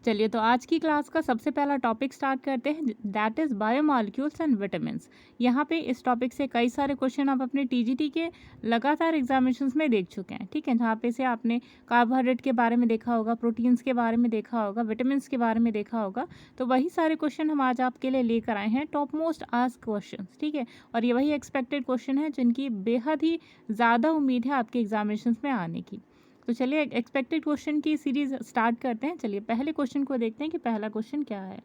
चलिए, तो आज की क्लास का सबसे पहला टॉपिक स्टार्ट करते हैं, that is biomolecules and vitamins. यहाँ पे इस टॉपिक से कई सारे क्वेश्चन आप अपने टीजीटी के लगातार एग्जामिनेशंस में देख चुके हैं, ठीक है। जहाँ पे से आपने कार्बोहाइड्रेट के बारे में देखा होगा, प्रोटीन्स के बारे में देखा होगा, विटामिन्स के बारे में देखा होगा। तो वही सारे क्वेश्चन हम आज आपके लिए लेकर आए हैं, टॉप मोस्ट आस्क्ड क्वेश्चन, ठीक है। और ये वही एक्सपेक्टेड क्वेश्चन है जिनकी बेहद ही ज़्यादा उम्मीद है आपके एग्जामिनेशंस में आने की। तो चलिए एक्सपेक्टेड क्वेश्चन की सीरीज स्टार्ट करते हैं। चलिए पहले क्वेश्चन को देखते हैं कि पहला क्वेश्चन क्या है।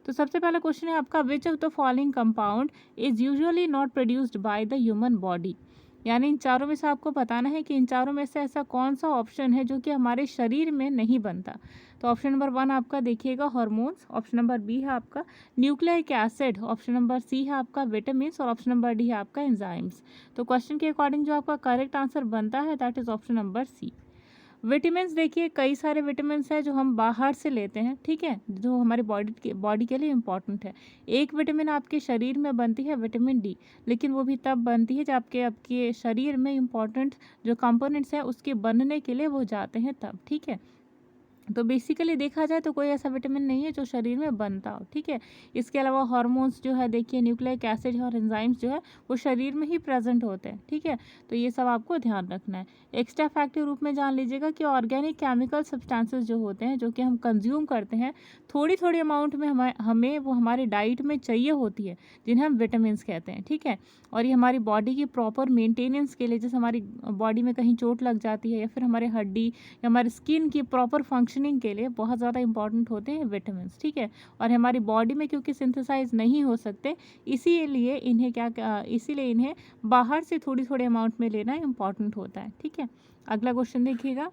तो सबसे पहला क्वेश्चन है आपका, which of the following compound is usually not produced by the human body. यानी इन चारों में से आपको बताना है कि इन चारों में से ऐसा कौन सा ऑप्शन है जो कि हमारे शरीर में नहीं बनता। तो ऑप्शन नंबर 1 आपका देखिएगा हार्मोन्स, ऑप्शन नंबर बी है आपका nucleic acid, option number C है आपका विटामिन्स और ऑप्शन नंबर डी है आपका एंजाइम्स। तो क्वेश्चन के अकॉर्डिंग जो आपका करेक्ट आंसर बनता है that is option number C. Vitamins देखिए, कई सारे विटामिन्स हैं जो हम बाहर से लेते हैं, ठीक है, जो हमारी बॉडी के लिए इम्पॉर्टेंट है। एक विटामिन आपके शरीर में बनती है विटामिन डी, लेकिन वो भी तब बनती है जब आपके शरीर में इम्पॉर्टेंट जो कंपोनेंट्स हैं उसके बनने के लिए वो जाते हैं तब, ठीक है। तो बेसिकली देखा जाए तो कोई ऐसा विटामिन नहीं है जो शरीर में बनता हो, ठीक है। इसके अलावा हार्मोन्स जो है देखिए, न्यूक्लिक एसिड और एंजाइम्स जो है वो शरीर में ही प्रेजेंट होते हैं, ठीक है। तो ये सब आपको ध्यान रखना है। एक्स्ट्रा फैक्ट के रूप में जान लीजिएगा कि ऑर्गेनिक केमिकल सब्सटेंसेस जो होते हैं, जो कि हम कंज्यूम करते हैं थोड़ी थोड़ी अमाउंट में, हमें वो हमारी डाइट में चाहिए होती है, जिन्हें हम विटामिन्स कहते हैं, ठीक है। और ये हमारी बॉडी की प्रॉपर मेंटेनेंस के लिए, जैसे हमारी बॉडी में कहीं चोट लग जाती है या फिर हमारे हड्डी या हमारी स्किन की प्रॉपर फंक्शनिंग के लिए बहुत ज़्यादा इंपॉर्टेंट होते हैं विटामिन्स, ठीक है। और हमारी बॉडी में क्योंकि सिंथेसाइज नहीं हो सकते, इसीलिए इन्हें बाहर से थोड़ी थोड़ी अमाउंट में लेना इंपॉर्टेंट होता है, ठीक है। अगला क्वेश्चन देखिएगा।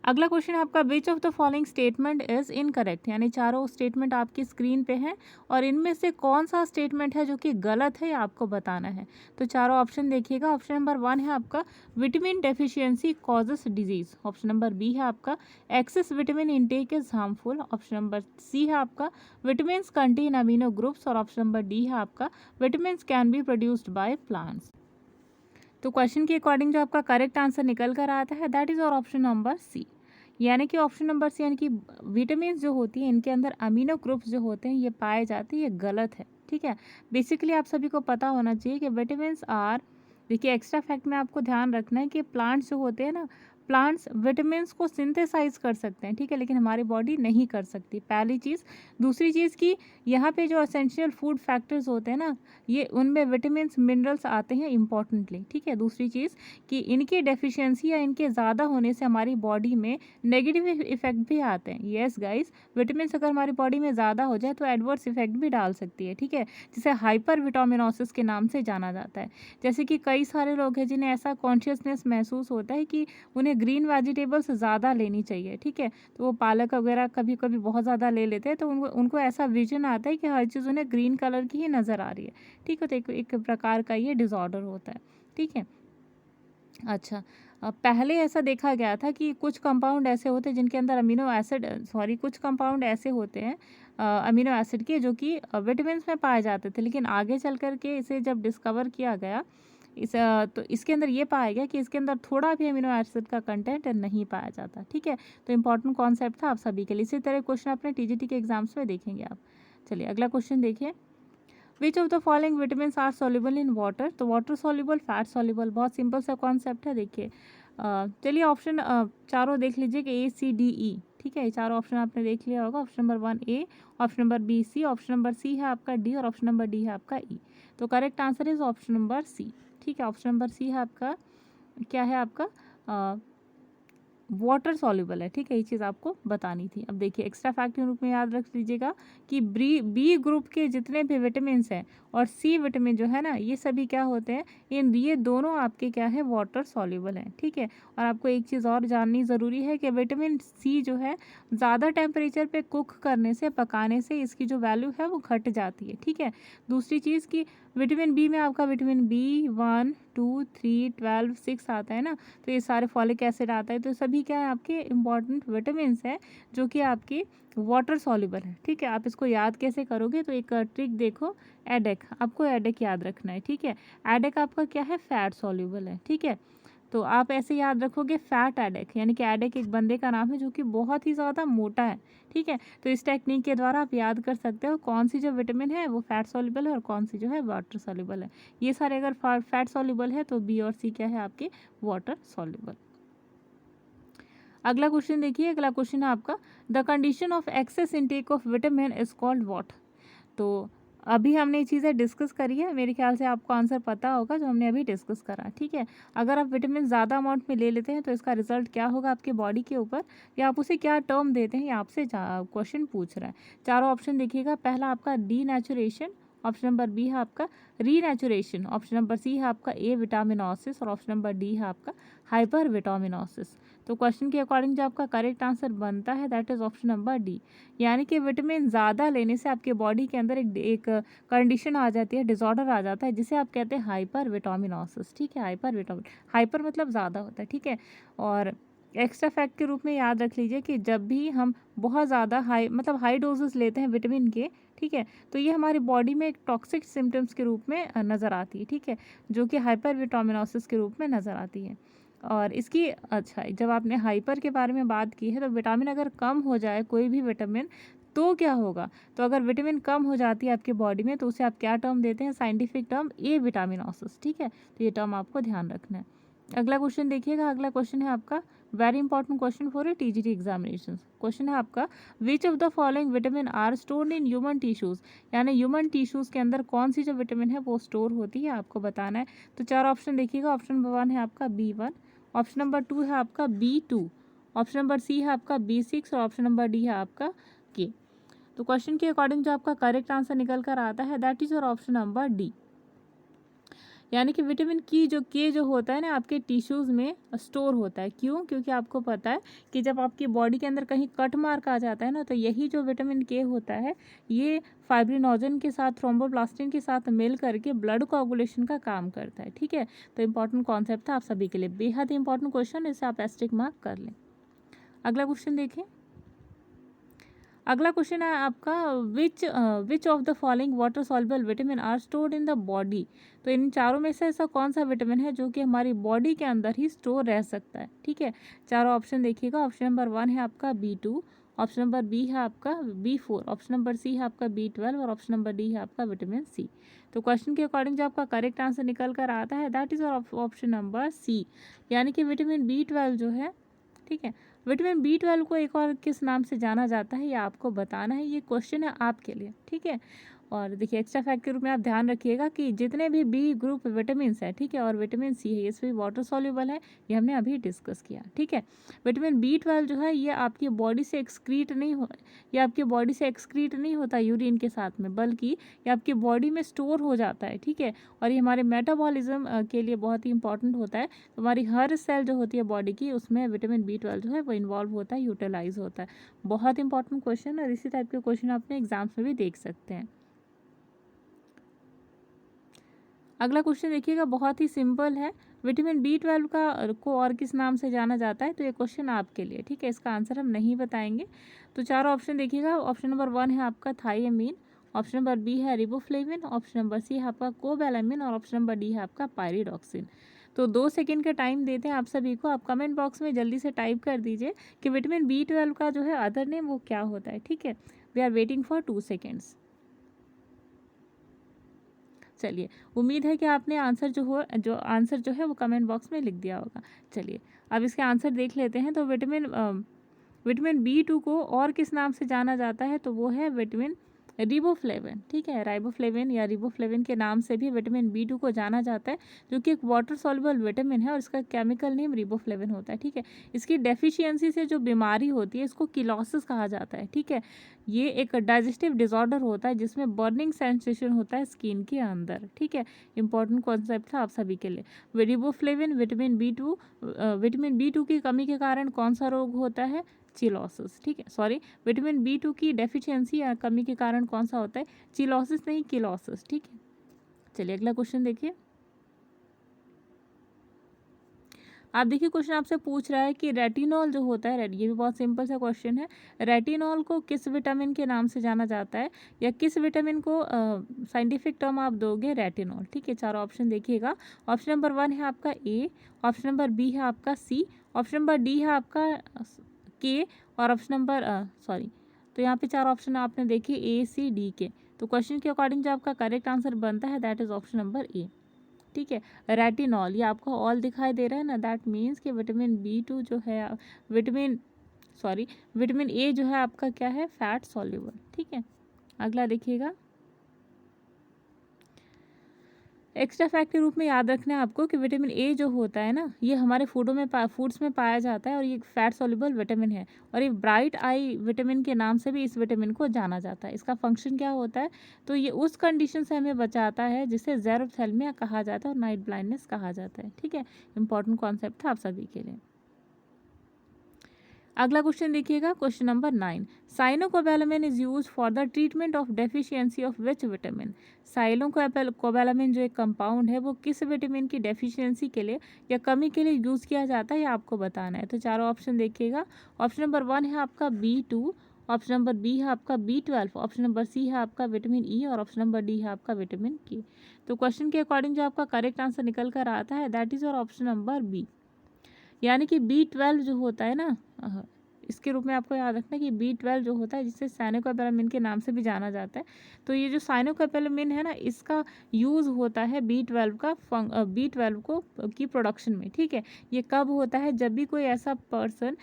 अगला क्वेश्चन है आपका, which of the following statement is incorrect. यानी चारों स्टेटमेंट आपकी स्क्रीन पे हैं और इनमें से कौन सा स्टेटमेंट है जो कि गलत है, आपको बताना है। तो चारों ऑप्शन देखिएगा। ऑप्शन नंबर 1 है आपका, vitamin deficiency causes disease. Option number B है आपका, excess vitamin intake is harmful. Option number C है आपका, विटामिन कंटेन अमीनो ग्रुप्स। और ऑप्शन नंबर डी है आपका, vitamin can be produced by plants. तो क्वेश्चन के अकॉर्डिंग जो आपका करेक्ट आंसर निकल कर आता है दैट इज और ऑप्शन नंबर सी। यानी कि ऑप्शन नंबर सी, यानी कि विटामिन जो होती है इनके अंदर अमीनो ग्रुप्स जो होते हैं ये पाए जाते हैं, ये गलत है, ठीक है। बेसिकली आप सभी को पता होना चाहिए कि विटामिन आर, देखिए एक्स्ट्रा फैक्ट में आपको ध्यान रखना है कि प्लांट्स जो होते हैं ना, प्लांट्स विटामिन को सिंथेसाइज कर सकते हैं, ठीक है, लेकिन हमारी बॉडी नहीं कर सकती, पहली चीज़। दूसरी चीज़ कि यहाँ पे जो एसेंशियल फूड फैक्टर्स होते हैं ना, ये उनमें विटामिन मिनरल्स आते हैं इंपॉर्टेंटली, ठीक है। दूसरी चीज़ कि इनकी डेफिशिएंसी या इनके ज़्यादा होने से हमारी बॉडी में नेगेटिव इफेक्ट भी आते हैं। येस गाइस, विटामिन अगर हमारी बॉडी में ज़्यादा हो जाए तो एडवर्स इफेक्ट भी डाल सकती है, ठीक है, जिसे हाइपर विटामिनोसिस के नाम से जाना जाता है। जैसे कि कई सारे लोग हैं जिन्हें ऐसा कॉन्शियसनेस महसूस होता है कि उन्हें ग्रीन वेजिटेबल्स ज़्यादा लेनी चाहिए, ठीक है। तो वो पालक वगैरह कभी कभी बहुत ज़्यादा ले लेते हैं, तो उनको ऐसा विजन आता है कि हर चीज़ उन्हें ग्रीन कलर की ही नज़र आ रही है, ठीक है। तो एक प्रकार का ये डिसऑर्डर होता है, ठीक है। अच्छा, पहले ऐसा देखा गया था कि कुछ कंपाउंड ऐसे होते हैं जिनके अंदर कुछ कंपाउंड ऐसे होते हैं अमीनो एसिड के, जो कि विटामिन में पाए जाते थे, लेकिन आगे चल कर के इसे जब डिस्कवर किया गया तो इसके अंदर ये पाया गया कि इसके अंदर थोड़ा भी अमीनो एसिड का कंटेंट नहीं पाया जाता, ठीक है। तो इंपॉर्टेंट कॉन्सेप्ट था आप सभी के लिए। इसी तरह क्वेश्चन अपने टीजीटी के एग्जाम्स में देखेंगे आप। चलिए अगला क्वेश्चन देखिए, which of the following vitamin are soluble in water. तो वाटर सॉल्युबल, फैट सॉल्युबल, बहुत सिंपल सा कॉन्सेप्ट है, देखिए। चलिए ऑप्शन चारों देख लीजिए कि A C D E, ठीक है, ये चारों ऑप्शन आपने देख लिया होगा। Option number 1 A, option number B C, option number C है आपका D और ऑप्शन नंबर D है आपका E। तो correct answer is option number C, ठीक है। ऑप्शन नंबर C है आपका, क्या है आपका, वाटर सॉल्युबल है, ठीक है, ये चीज़ आपको बतानी थी। अब देखिए एक्स्ट्रा फैक्ट के रूप में याद रख लीजिएगा कि बी ग्रुप के जितने भी विटामिन हैं और सी विटामिन जो है ना, ये सभी क्या होते हैं, ये दोनों आपके क्या है, वाटर सॉल्युबल हैं, ठीक है। और आपको एक चीज़ और जाननी ज़रूरी है कि विटामिन सी जो है ज़्यादा टेम्परेचर पे कुक करने से, पकाने से इसकी जो वैल्यू है वो घट जाती है, ठीक है। दूसरी चीज़ की विटामिन बी में आपका विटामिन B1, 2, 3, 12, 6 आता है ना, तो ये सारे फॉलिक एसिड आता है, तो सभी क्या है आपके इंपॉर्टेंट विटामिन हैं जो कि आपकी वाटर सॉल्युबल है। ठीक है, आप इसको याद कैसे करोगे, तो एक ट्रिक देखो, एडेक, आपको एडेक याद रखना है। ठीक है, एडेक आपका क्या है, फैट सॉल्युबल है। ठीक है, तो आप ऐसे याद रखोगे फैट एडेक, यानी कि एडेक एक बंदे का नाम है जो कि बहुत ही ज़्यादा मोटा है। ठीक है, तो इस टेक्निक के द्वारा आप याद कर सकते हो कौन सी जो विटामिन है वो फैट सॉल्युबल है और कौन सी जो है वाटर सॉल्युबल है। ये सारे अगर फैट सॉल्युबल है तो बी और सी क्या है आपके वाटर सॉल्युबल। अगला क्वेश्चन देखिए, अगला क्वेश्चन है आपका, the condition of excess intake of vitamin is called what. तो अभी हमने ये चीज़ें डिस्कस करी है, मेरे ख्याल से आपको आंसर पता होगा जो हमने अभी डिस्कस करा। ठीक है, अगर आप विटामिन ज़्यादा अमाउंट में ले लेते हैं तो इसका रिजल्ट क्या होगा आपके बॉडी के ऊपर, या आप उसे क्या टर्म देते हैं, ये आपसे क्वेश्चन पूछ रहा है। चारों ऑप्शन देखिएगा, पहला आपका डीनेचुरेशन, ऑप्शन नंबर बी है आपका रीनेचुरेशन, ऑप्शन नंबर सी है आपका ए विटामिनोसिस और ऑप्शन नंबर डी है आपका हाइपर विटामिनोसिस। तो क्वेश्चन के अकॉर्डिंग जो आपका करेक्ट आंसर बनता है that is option number D, यानी कि विटामिन ज़्यादा लेने से आपके बॉडी के अंदर एक कंडीशन आ जाती है, डिसऑर्डर आ जाता है जिसे आप कहते हैं हाइपर विटामिनोसिस। ठीक है, हाइपर मतलब ज़्यादा होता है। ठीक है, और एक्स्ट्रा फैक्ट के रूप में याद रख लीजिए कि जब भी हम बहुत ज़्यादा हाई डोजेस लेते हैं विटामिन के, ठीक है, तो ये हमारी बॉडी में एक टॉक्सिक सिम्टम्स के रूप में नज़र आती है। ठीक है, जो कि हाइपर विटामिनोसिस के रूप में नज़र आती है। और इसकी अच्छा, जब आपने हाइपर के बारे में बात की है, तो विटामिन अगर कम हो जाए कोई भी विटामिन तो क्या होगा, तो अगर विटामिन कम हो जाती है आपकी बॉडी में तो उसे आप क्या टर्म देते हैं, साइंटिफिक टर्म ए विटामिनोसिस। ठीक है, तो ये टर्म आपको ध्यान रखना है। अगला क्वेश्चन देखिएगा, अगला क्वेश्चन है आपका very important question for a TGT examination. Question है आपका, which of the following vitamin are stored in human tissues, यानी ह्यूमन टिश्यूज के अंदर कौन सी जो विटामिन है वो स्टोर होती है, आपको बताना है। तो चार ऑप्शन देखिएगा, ऑप्शन नंबर 1 है आपका B1, ऑप्शन नंबर 2 है आपका B2, ऑप्शन नंबर सी है आपका B6 और ऑप्शन नंबर डी है आपका के। तो क्वेश्चन के अकॉर्डिंग जो आपका करेक्ट आंसर निकल कर आता है that is your option number D, यानी कि विटामिन की जो के जो होता है ना आपके टिश्यूज़ में स्टोर होता है। क्यों, क्योंकि आपको पता है कि जब आपकी बॉडी के अंदर कहीं कट मार्क आ जाता है ना, तो यही जो विटामिन के होता है ये फाइब्रिनोजन के साथ, थ्रोम्बोप्लास्टिन के साथ मिल करके ब्लड कोआगुलेशन का काम करता है। ठीक है, तो इंपॉर्टेंट कॉन्सेप्ट था आप सभी के लिए, बेहद इंपॉर्टेंट क्वेश्चन, इसे आप एस्टिक मार्क कर लें। अगला क्वेश्चन देखें, अगला क्वेश्चन है आपका, which of the following water soluble vitamin are stored in the body. तो इन चारों में से ऐसा कौन सा विटामिन है जो कि हमारी बॉडी के अंदर ही स्टोर रह सकता है। ठीक है, चारों ऑप्शन देखिएगा, ऑप्शन नंबर 1 है आपका B2, ऑप्शन नंबर बी है आपका B4, ऑप्शन नंबर सी है आपका B12 और ऑप्शन नंबर डी है आपका विटामिन सी। तो क्वेश्चन के अकॉर्डिंग जो आपका करेक्ट आंसर निकल कर आता है that is option number C, यानी कि विटामिन B12 जो है, ठीक है, विटामिन B12 को एक और किस नाम से जाना जाता है ये आपको बताना है, ये क्वेश्चन है आपके लिए। ठीक है, और देखिए एक्स्ट्रा फैक्ट के रूप में आप ध्यान रखिएगा कि जितने भी बी ग्रुप विटामिन है, ठीक है, और विटामिन सी है, ये सभी वाटर सॉल्युबल है, ये हमने अभी डिस्कस किया। ठीक है, विटामिन B12 जो है ये आपकी बॉडी से एक्सक्रीट नहीं हो, ये आपकी बॉडी से एक्सक्रीट नहीं होता यूरिन के साथ में, बल्कि ये आपकी बॉडी में स्टोर हो जाता है। ठीक है, और ये हमारे मेटाबॉलिज्म के लिए बहुत ही इंपॉर्टेंट होता है। तो हमारी हर सेल जो होती है बॉडी की उसमें विटामिन B12 जो है वो इन्वॉल्व होता है, यूटिलाइज होता है। बहुत इंपॉर्टेंट क्वेश्चन, और इसी टाइप के क्वेश्चन अपने एग्जाम्स में भी देख सकते हैं। अगला क्वेश्चन देखिएगा, बहुत ही सिंपल है, विटामिन B12 को और किस नाम से जाना जाता है, तो ये क्वेश्चन आपके लिए। ठीक है, इसका आंसर हम नहीं बताएंगे। तो चारों ऑप्शन देखिएगा, ऑप्शन नंबर 1 है आपका थाइयामीन, ऑप्शन नंबर बी है रिबोफ्लेविन, ऑप्शन नंबर सी है आपका कोबैलामिन और ऑप्शन नंबर डी है आपका पायरिडॉक्सिन। तो 2 सेकंड का टाइम देते हैं आप सभी को, आप कमेंट बॉक्स में जल्दी से टाइप कर दीजिए कि विटामिन B12 का जो है अदर नेम वो क्या होता है। ठीक है, we are waiting for 2 seconds. चलिए, उम्मीद है कि आपने आंसर जो आंसर जो है वो कमेंट बॉक्स में लिख दिया होगा। चलिए, अब इसके आंसर देख लेते हैं। तो विटामिन B2 को और किस नाम से जाना जाता है, तो वो है विटामिन रिबोफ्लेविन। ठीक है, राइबोफ्लेविन या रिबोफ्लेविन के नाम से भी विटामिन B2 को जाना जाता है, जो कि एक वाटर सॉल्युबल विटामिन है और इसका केमिकल नेम रिबोफ्लेविन होता है। ठीक है, इसकी डेफिशिएंसी से जो बीमारी होती है इसको किलोसिस कहा जाता है। ठीक है, ये एक डाइजेस्टिव डिसऑर्डर होता है जिसमें बर्निंग सेंसेशन होता है स्किन के अंदर। ठीक है, इंपॉर्टेंट कॉन्सेप्ट था आप सभी के लिए। रिबोफ्लेविन विटामिन B2 की कमी के कारण कौन सा रोग होता है, चिलोसिस। ठीक है, सॉरी, विटामिन B2 की डेफिशिएंसी या कमी के कारण कौन सा होता है, चिलोसिस नहीं किलोसिस। ठीक है, चलिए अगला क्वेश्चन देखिए। आप देखिए क्वेश्चन आपसे पूछ रहा है कि रेटिनॉल जो होता है, ये भी बहुत सिंपल सा क्वेश्चन है, रेटिनॉल को किस विटामिन के नाम से जाना जाता है, या किस विटामिन को साइंटिफिक टर्म आप दोगे रेटिनॉल। ठीक है, चारों ऑप्शन देखिएगा। ऑप्शन नंबर 1 है आपका ए, ऑप्शन नंबर बी है आपका सी, ऑप्शन नंबर डी है आपका के, और ऑप्शन नंबर तो यहाँ पे चार ऑप्शन आपने देखे ए सी डी के। तो क्वेश्चन के अकॉर्डिंग जो आपका करेक्ट आंसर बनता है दैट इज ऑप्शन नंबर ए। ठीक है, रेटिनॉल, ये आपको ऑल दिखाई दे रहा है ना, दैट मीन्स कि विटामिन B2 जो है, विटामिन ए जो है आपका क्या है, फैट सॉल्युबल। ठीक है, अगला देखिएगा। एक्स्ट्रा फैक्ट के रूप में याद रखना है आपको कि विटामिन ए जो होता है ना, ये हमारे फूड्स में पाया जाता है, और ये फैट सॉल्युबल विटामिन है, और ये ब्राइट आई विटामिन के नाम से भी इस विटामिन को जाना जाता है। इसका फंक्शन क्या होता है, तो ये उस कंडीशन से हमें बचाता है जिसे ज़ेरोथैल्मिया कहा जाता है और नाइट ब्लाइंडनेस कहा जाता है। ठीक है, इंपॉर्टेंट कॉन्सेप्ट था आप सभी के लिए। अगला क्वेश्चन देखिएगा, question number 9। Cyanocobalamin is use for the treatment of deficiency of which vitamin. Cyanocobalamin जो एक कंपाउंड है वो किस विटामिन की डेफिशिएंसी के लिए या कमी के लिए यूज़ किया जाता है, ये आपको बताना है। तो चारों ऑप्शन देखिएगा। ऑप्शन नंबर 1 है आपका B2, ऑप्शन नंबर बी है आपका B12, ऑप्शन नंबर सी है आपका विटामिन ई, और ऑप्शन नंबर डी है आपका विटामिन के। तो क्वेश्चन के अकॉर्डिंग जो आपका करेक्ट आंसर निकल कर आता है दैट इज और ऑप्शन नंबर बी, यानी कि B12 जो होता है ना, इसके रूप में आपको याद रखना है कि B12 जो होता है, जिसे साइनोकोबैलामिन के नाम से भी जाना जाता है। तो ये जो साइनोकोबैलामिन है ना, इसका यूज़ होता है B12 को की प्रोडक्शन में। ठीक है, ये कब होता है, जब भी कोई ऐसा पर्सन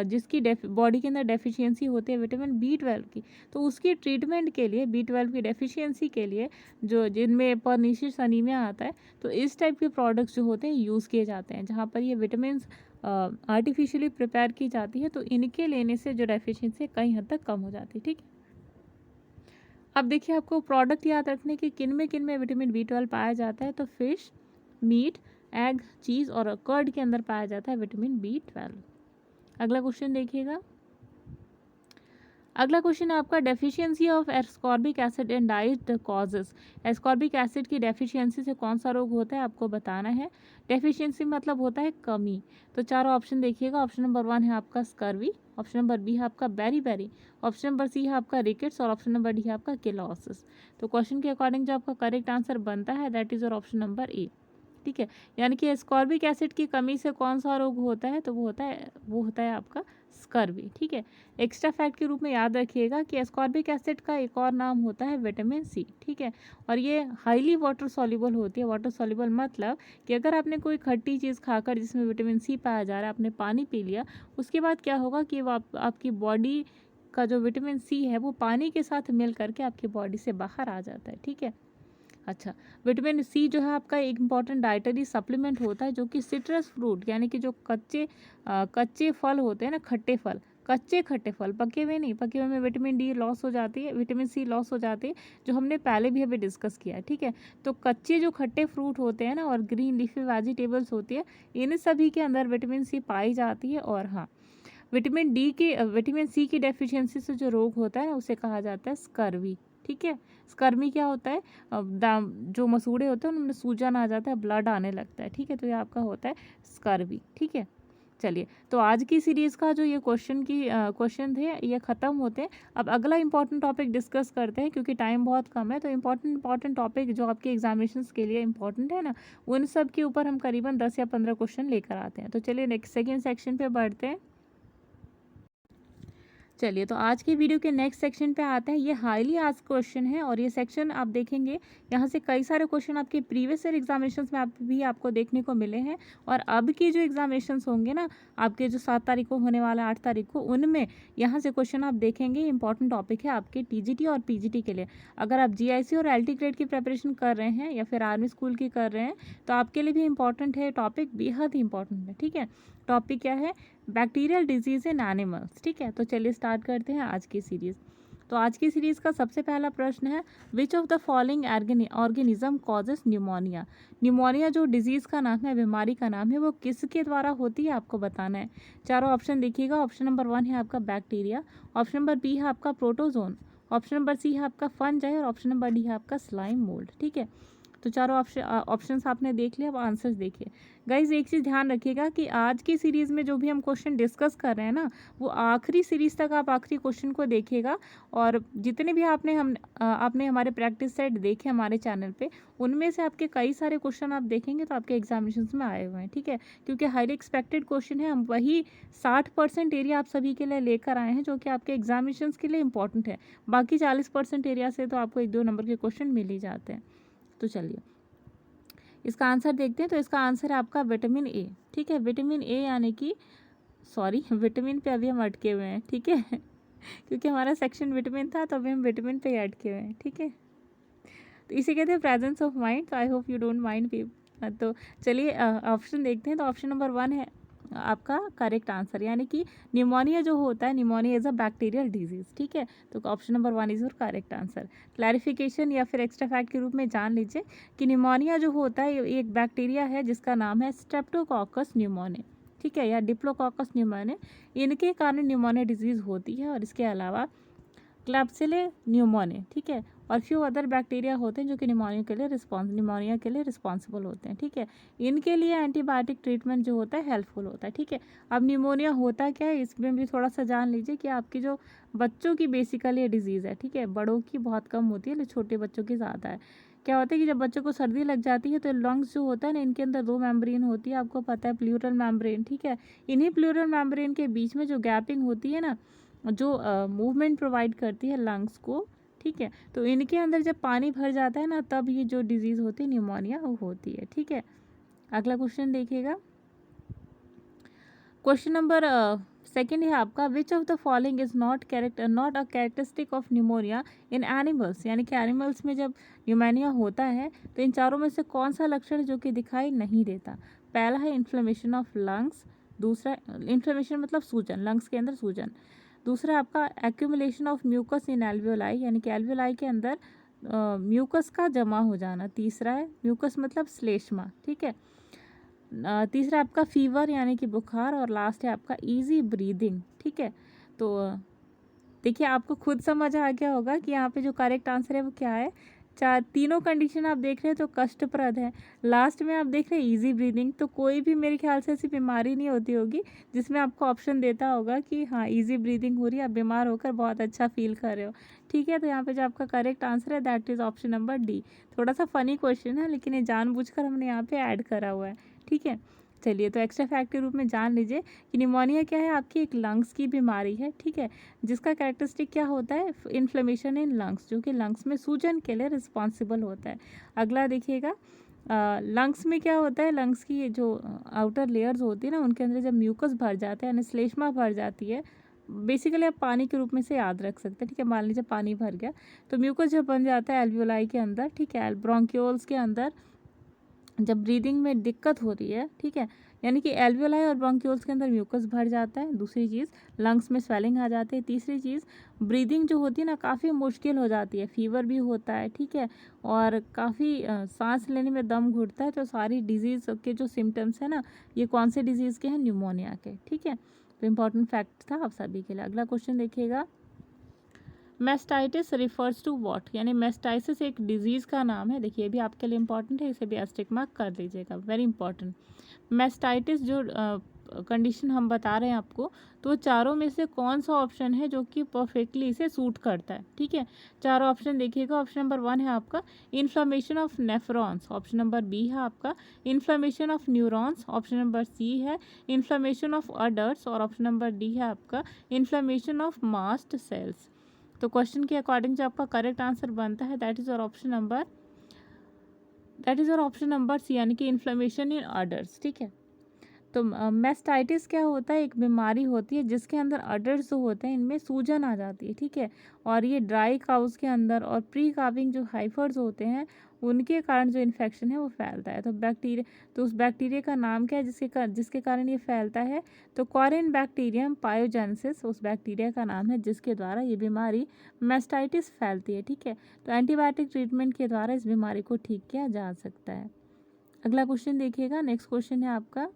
जिसकी बॉडी के अंदर डेफिशिएंसी होती है विटामिन B12 की, तो उसकी ट्रीटमेंट के लिए B12 की डेफिशिएंसी के लिए, जो जिनमें परनीशियस अनीमिया आता है, तो इस टाइप के प्रोडक्ट्स जो होते हैं यूज़ किए जाते हैं, जहाँ पर ये विटामिन आर्टिफिशियली प्रिपेयर की जाती है, तो इनके लेने से जो डेफिशिएंसी कई हद तक कम हो जाती है। ठीक है, अब देखिए आपको प्रोडक्ट याद रखने की किन में विटामिन B12 पाया जाता है। तो फिश, मीट, एग, चीज़ और कर्ड के अंदर पाया जाता है विटामिन B12। अगला क्वेश्चन देखिएगा। अगला क्वेश्चन है आपका, deficiency of ascorbic acid in diet causes. Ascorbic acid की डेफिशिएंसी से कौन सा रोग होता है, आपको बताना है। डेफिशिएंसी मतलब होता है कमी। तो चारों ऑप्शन देखिएगा। ऑप्शन नंबर 1 है आपका स्कर्वी, ऑप्शन नंबर बी है आपका बेरी, ऑप्शन नंबर सी है आपका रिकेट्स, और ऑप्शन नंबर डी है आपका किलोसिस। तो क्वेश्चन के अकॉर्डिंग जो आपका करेक्ट आंसर बनता है दैट इज और ऑप्शन नंबर ए। ठीक है, यानी कि एस्कॉर्बिक एसिड की कमी से कौन सा रोग होता है, तो वो होता है आपका स्कर्वी। ठीक है, एक्स्ट्रा फैक्ट के रूप में याद रखिएगा कि एस्कॉर्बिक एसिड का एक और नाम होता है विटामिन सी। ठीक है, और ये हाईली वाटर सॉल्युबल होती है। वाटर सॉल्युबल मतलब कि अगर आपने कोई खट्टी चीज़ खाकर जिसमें विटामिन सी पाया जा रहा है, आपने पानी पी लिया, उसके बाद क्या होगा कि वो आपकी बॉडी का जो विटामिन सी है वो पानी के साथ मिल करके आपकी बॉडी से बाहर आ जाता है। ठीक है, अच्छा, विटामिन सी जो है आपका एक इम्पॉर्टेंट डाइटरी सप्लीमेंट होता है, जो कि सिट्रस फ्रूट, यानी कि जो कच्चे फल होते हैं ना, खट्टे फल, पके हुए नहीं, पके हुए में विटामिन डी लॉस हो जाती है, विटामिन सी लॉस हो जाती है, जो हमने पहले भी अभी डिस्कस किया है। ठीक है, तो कच्चे जो खट्टे फ्रूट होते हैं ना, और ग्रीन लीफी वेजिटेबल्स होती है, इन सभी के अंदर विटामिन सी पाई जाती है। और हाँ, विटामिन सी की डेफिशिएंसी से जो रोग होता है ना, उसे कहा जाता है स्कर्वी। ठीक है, स्कर्वी क्या होता है, जो मसूड़े होते हैं उनमें सूजन आ जाता है, ब्लड आने लगता है। ठीक है, तो ये आपका होता है स्कर्वी। ठीक है, चलिए, तो आज की सीरीज़ का जो ये क्वेश्चन थे ये ख़त्म होते हैं। अब अगला इंपॉर्टेंट टॉपिक डिस्कस करते हैं, क्योंकि टाइम बहुत कम है। तो इंपॉर्टेंट टॉपिक जो आपके एग्जामिनेशंस के लिए इंपॉर्टेंट है ना, उन सब के ऊपर हम करीबन 10 या 15 क्वेश्चन लेकर आते हैं। तो चलिए नेक्स्ट सेकेंड सेक्शन पे बढ़ते हैं। चलिए, तो आज की वीडियो के नेक्स्ट सेक्शन पे आते हैं। ये हाईली आस्क्ड क्वेश्चन है, और ये सेक्शन आप देखेंगे यहाँ से कई सारे क्वेश्चन आपके प्रीवियस ईयर एग्जामिनेशंस में आपको देखने को मिले हैं, और अब की जो एग्जामिनेशंस होंगे ना, आपके जो 7 तारीख को होने वाला 8 तारीख को, उनमें यहाँ से क्वेश्चन आप देखेंगे। इंपॉर्टेंट टॉपिक है आपके TGT और PGT के लिए। अगर आप GIC और LT ग्रेड की प्रिपरेशन कर रहे हैं या फिर आर्मी स्कूल की कर रहे हैं, तो आपके लिए भी इंपॉर्टेंट है टॉपिक, बेहद ही इंपॉर्टेंट है। ठीक है, टॉपिक क्या है, बैक्टीरियल डिजीज इन एनिमल्स। ठीक है, तो चलिए स्टार्ट करते हैं आज की सीरीज़। तो आज की सीरीज़ का सबसे पहला प्रश्न है, which of the following organism causes pneumonia. Pneumonia जो डिजीज़ का नाम है, बीमारी का नाम है, वो किसके द्वारा होती है, आपको बताना है। चारों ऑप्शन देखिएगा। ऑप्शन नंबर 1 है आपका बैक्टीरिया, ऑप्शन नंबर बी है आपका प्रोटोजोन, ऑप्शन नंबर सी है आपका फंजाई, और ऑप्शन नंबर डी है आपका स्लाइम मोल्ड। ठीक है, तो चारों ऑप्शंस आपने देख लिया, अब आंसर्स देखिए। गाइज एक चीज़ ध्यान रखिएगा कि आज की सीरीज़ में जो भी हम क्वेश्चन डिस्कस कर रहे हैं ना, वो आखिरी सीरीज़ तक आप आखिरी क्वेश्चन को देखिएगा। और जितने भी आपने हमारे प्रैक्टिस सेट देखे हमारे चैनल पे, उनमें से आपके कई सारे क्वेश्चन आप देखेंगे तो आपके एग्जामिनेशंस में आए हुए हैं, ठीक है। क्योंकि हाईली एक्सपेक्टेड क्वेश्चन है, हम वही 60% एरिया आप सभी के लिए लेकर आए हैं जो कि आपके एग्जामिनेशंस के लिए इंपॉर्टेंट है। बाकी 40% एरिया से तो आपको 1-2 नंबर के क्वेश्चन मिल ही जाते हैं। तो चलिए इसका आंसर देखते हैं। तो इसका आंसर है आपका विटामिन ए, ठीक है। विटामिन ए यानी कि विटामिन पे अभी हम अटके हुए हैं, ठीक है क्योंकि हमारा सेक्शन विटामिन था तो अभी हम विटामिन पे अटके हुए हैं, ठीक है। तो इसे कहते हैं प्रेजेंस ऑफ माइंड। तो I hope you don't mind. तो चलिए ऑप्शन देखते हैं। तो ऑप्शन नंबर 1 है आपका करेक्ट आंसर, यानी कि निमोनिया जो होता है, pneumonia is a bacterial disease, ठीक है। तो option number 1 is your correct answer. Clarification या फिर एक्स्ट्रा फैक्ट के रूप में जान लीजिए कि निमोनिया जो होता है ये एक बैक्टीरिया है जिसका नाम है स्ट्रेप्टोकोकस न्यूमोनिया, ठीक है, या डिप्लोकोकस न्यूमोनिया। इनके कारण निमोनिया डिजीज़ होती है। और इसके अलावा क्लैप्सिले न्यूमोनिया, ठीक है, और फ्यू अदर बैक्टीरिया होते हैं जो कि निमोनिया के लिए रिस्पॉन्सिबल होते हैं, ठीक है। इनके लिए एंटीबायोटिक ट्रीटमेंट जो होता है हेल्पफुल होता है, ठीक है। अब निमोनिया होता क्या है इसमें भी थोड़ा सा जान लीजिए कि आपकी जो बच्चों की बेसिकली ये डिजीज़ है, ठीक है। बड़ों की बहुत कम होती है, लेकिन छोटे बच्चों की ज़्यादा है। क्या होता है कि जब बच्चों को सर्दी लग जाती है तो लंग्स जो होता है ना, इनके अंदर 2 मेम्ब्रेन होती है, आपको पता है, प्लूरल मेम्ब्रेन, ठीक है। इन्हीं प्लूरल मेम्ब्रेन के बीच में जो गैपिंग होती है ना, जो मूवमेंट प्रोवाइड करती है लंग्स को, ठीक है। तो इनके अंदर जब पानी भर जाता है ना, तब ये जो डिजीज़ होती है न्यूमोनिया वो होती है, ठीक है। अगला क्वेश्चन देखिएगा। क्वेश्चन नंबर 2 है आपका, which of the following is not a characteristic of pneumonia in animals, यानी कि एनिमल्स में जब न्यूमोनिया होता है तो इन चारों में से कौन सा लक्षण जो कि दिखाई नहीं देता। पहला है इन्फ्लेमेशन ऑफ लंग्स, दूसरा इन्फ्लेमेशन मतलब सूजन, लंग्स के अंदर सूजन। दूसरा आपका accumulation of mucus in alveoli, यानी कि एल्वियोलाई के अंदर म्यूकस का जमा हो जाना। तीसरा है म्यूकस मतलब श्लेष्मा, ठीक है। तीसरा आपका फीवर यानी कि बुखार। और लास्ट है आपका इजी ब्रीदिंग, ठीक है। तो देखिए आपको खुद समझ आ गया होगा कि यहाँ पे जो करेक्ट आंसर है वो क्या है। तीनों कंडीशन आप देख रहे हैं तो कष्टप्रद है। लास्ट में आप देख रहे हैं इजी ब्रीदिंग, तो कोई भी मेरे ख्याल से ऐसी बीमारी नहीं होती होगी जिसमें आपको ऑप्शन देता होगा कि हाँ इजी ब्रीदिंग हो रही है, आप बीमार होकर बहुत अच्छा फील कर रहे हो, ठीक है। तो यहाँ पे जो आपका करेक्ट आंसर है that is option number D. थोड़ा सा फनी क्वेश्चन है लेकिन ये जानबूझकर हमने यहाँ पे ऐड करा हुआ है, ठीक है। चलिए तो एक्स्ट्रा फैक्ट के रूप में जान लीजिए कि निमोनिया क्या है, आपकी एक लंग्स की बीमारी है, ठीक है, जिसका कैरेक्टरिस्टिक क्या होता है, इन्फ्लेमेशन इन लंग्स, जो कि लंग्स में सूजन के लिए रिस्पॉन्सिबल होता है। अगला देखिएगा, लंग्स में क्या होता है, लंग्स की जो आउटर लेयर्स होती है ना, उनके अंदर जब म्यूकस भर जाता है यानी श्लेष्मा भर जाती है, बेसिकली आप पानी के रूप में से याद रख सकते हैं, ठीक है। मान लीजिए पानी भर गया तो म्यूकस जब बन जाता है एल्वियोलाई के अंदर, ठीक है, ब्रोंक्यूल्स के अंदर जब ब्रीदिंग में दिक्कत हो रही है, ठीक है, यानी कि एल्वियोलाई और ब्रोंक्यूल्स के अंदर म्यूकस भर जाता है। दूसरी चीज़ लंग्स में स्वेलिंग आ जाती है। तीसरी चीज़ ब्रीदिंग जो होती है ना काफ़ी मुश्किल हो जाती है, फीवर भी होता है, ठीक है, और काफ़ी सांस लेने में दम घुटता है। तो सारी डिजीज़ के जो सिम्टम्स है ना, ये कौन से डिजीज़ के हैं, न्यूमोनिया के, ठीक है। तो इम्पॉर्टेंट फैक्ट था आप सभी के लिए। अगला क्वेश्चन देखिएगा, मेस्टाइटिस रिफर्स टू व्हाट, यानी मेस्टाइसिस एक डिजीज़ का नाम है। देखिए ये भी आपके लिए इंपॉर्टेंट है, इसे भी एस्टिक मार्क कर दीजिएगा, वेरी इंपॉर्टेंट। मेस्टाइटिस जो कंडीशन हम बता रहे हैं आपको, तो चारों में से कौन सा ऑप्शन है जो कि परफेक्टली इसे सूट करता है, ठीक है। चारों ऑप्शन देखिएगा। ऑप्शन नंबर 1 है आपका inflammation of nephrons, option number B है आपका inflammation of neurons, option number C है इन्फ्लामेशन ऑफ अडर्स, और ऑप्शन नंबर डी है आपका इन्फ्लामेशन ऑफ मास्ट सेल्स। तो क्वेश्चन के अकॉर्डिंग जो आपका करेक्ट आंसर बनता है दैट इज और ऑप्शन नंबर सी, यानी कि इन्फ्लेमेशन इन अडर्स, ठीक है। तो मेस्टाइटिस क्या होता है, एक बीमारी होती है जिसके अंदर अडर्स जो होते हैं इनमें सूजन आ जाती है, ठीक है, और ये ड्राई काउस के अंदर और प्री काविंग जो हाइफर्स होते हैं उनके कारण जो इन्फेक्शन है वो फैलता है। तो उस बैक्टीरिया का नाम क्या है जिसके कारण ये फैलता है, तो कॉरिन बैक्टीरियम पायोजेनेसिस उस बैक्टीरिया का नाम है जिसके द्वारा ये बीमारी मेस्टाइटिस फैलती है, ठीक है। तो एंटीबायोटिक ट्रीटमेंट के द्वारा इस बीमारी को ठीक किया जा सकता है। अगला क्वेश्चन देखिएगा, नेक्स्ट क्वेश्चन है आपका,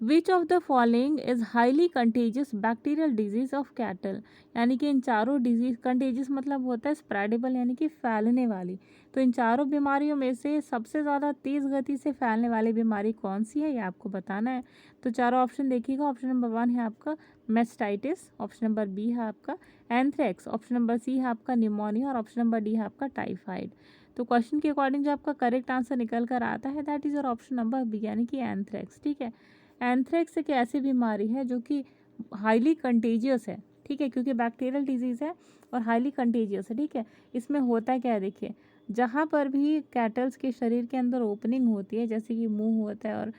which of the following is highly contagious bacterial disease of cattle, यानी कि इन चारों डिजीज, कंटेजियस मतलब होता है स्प्रेडेबल यानी कि फैलने वाली, तो इन चारों बीमारियों में से सबसे ज़्यादा तेज़ गति से फैलने वाली बीमारी कौन सी है ये आपको बताना है। तो चारों ऑप्शन देखिएगा। ऑप्शन नंबर 1 है आपका मेस्टाइटिस, ऑप्शन नंबर बी है आपका एंथ्रेक्स, ऑप्शन नंबर सी है आपका निमोनिया और ऑप्शन नंबर डी है आपका टाइफाइड। तो क्वेश्चन के अकॉर्डिंग जो आपका करेक्ट आंसर निकल कर आता है that is your option number B यानी कि एंथ्रेक्स। ठीक है, एंथ्रेक्स एक ऐसी बीमारी है जो कि हाईली कंटेजियस है। ठीक है, क्योंकि बैक्टीरियल डिजीज़ है और हाईली कंटेजियस है। ठीक है, इसमें होता क्या है देखिए, जहाँ पर भी कैटल्स के शरीर के अंदर ओपनिंग होती है, जैसे कि मुंह होता है और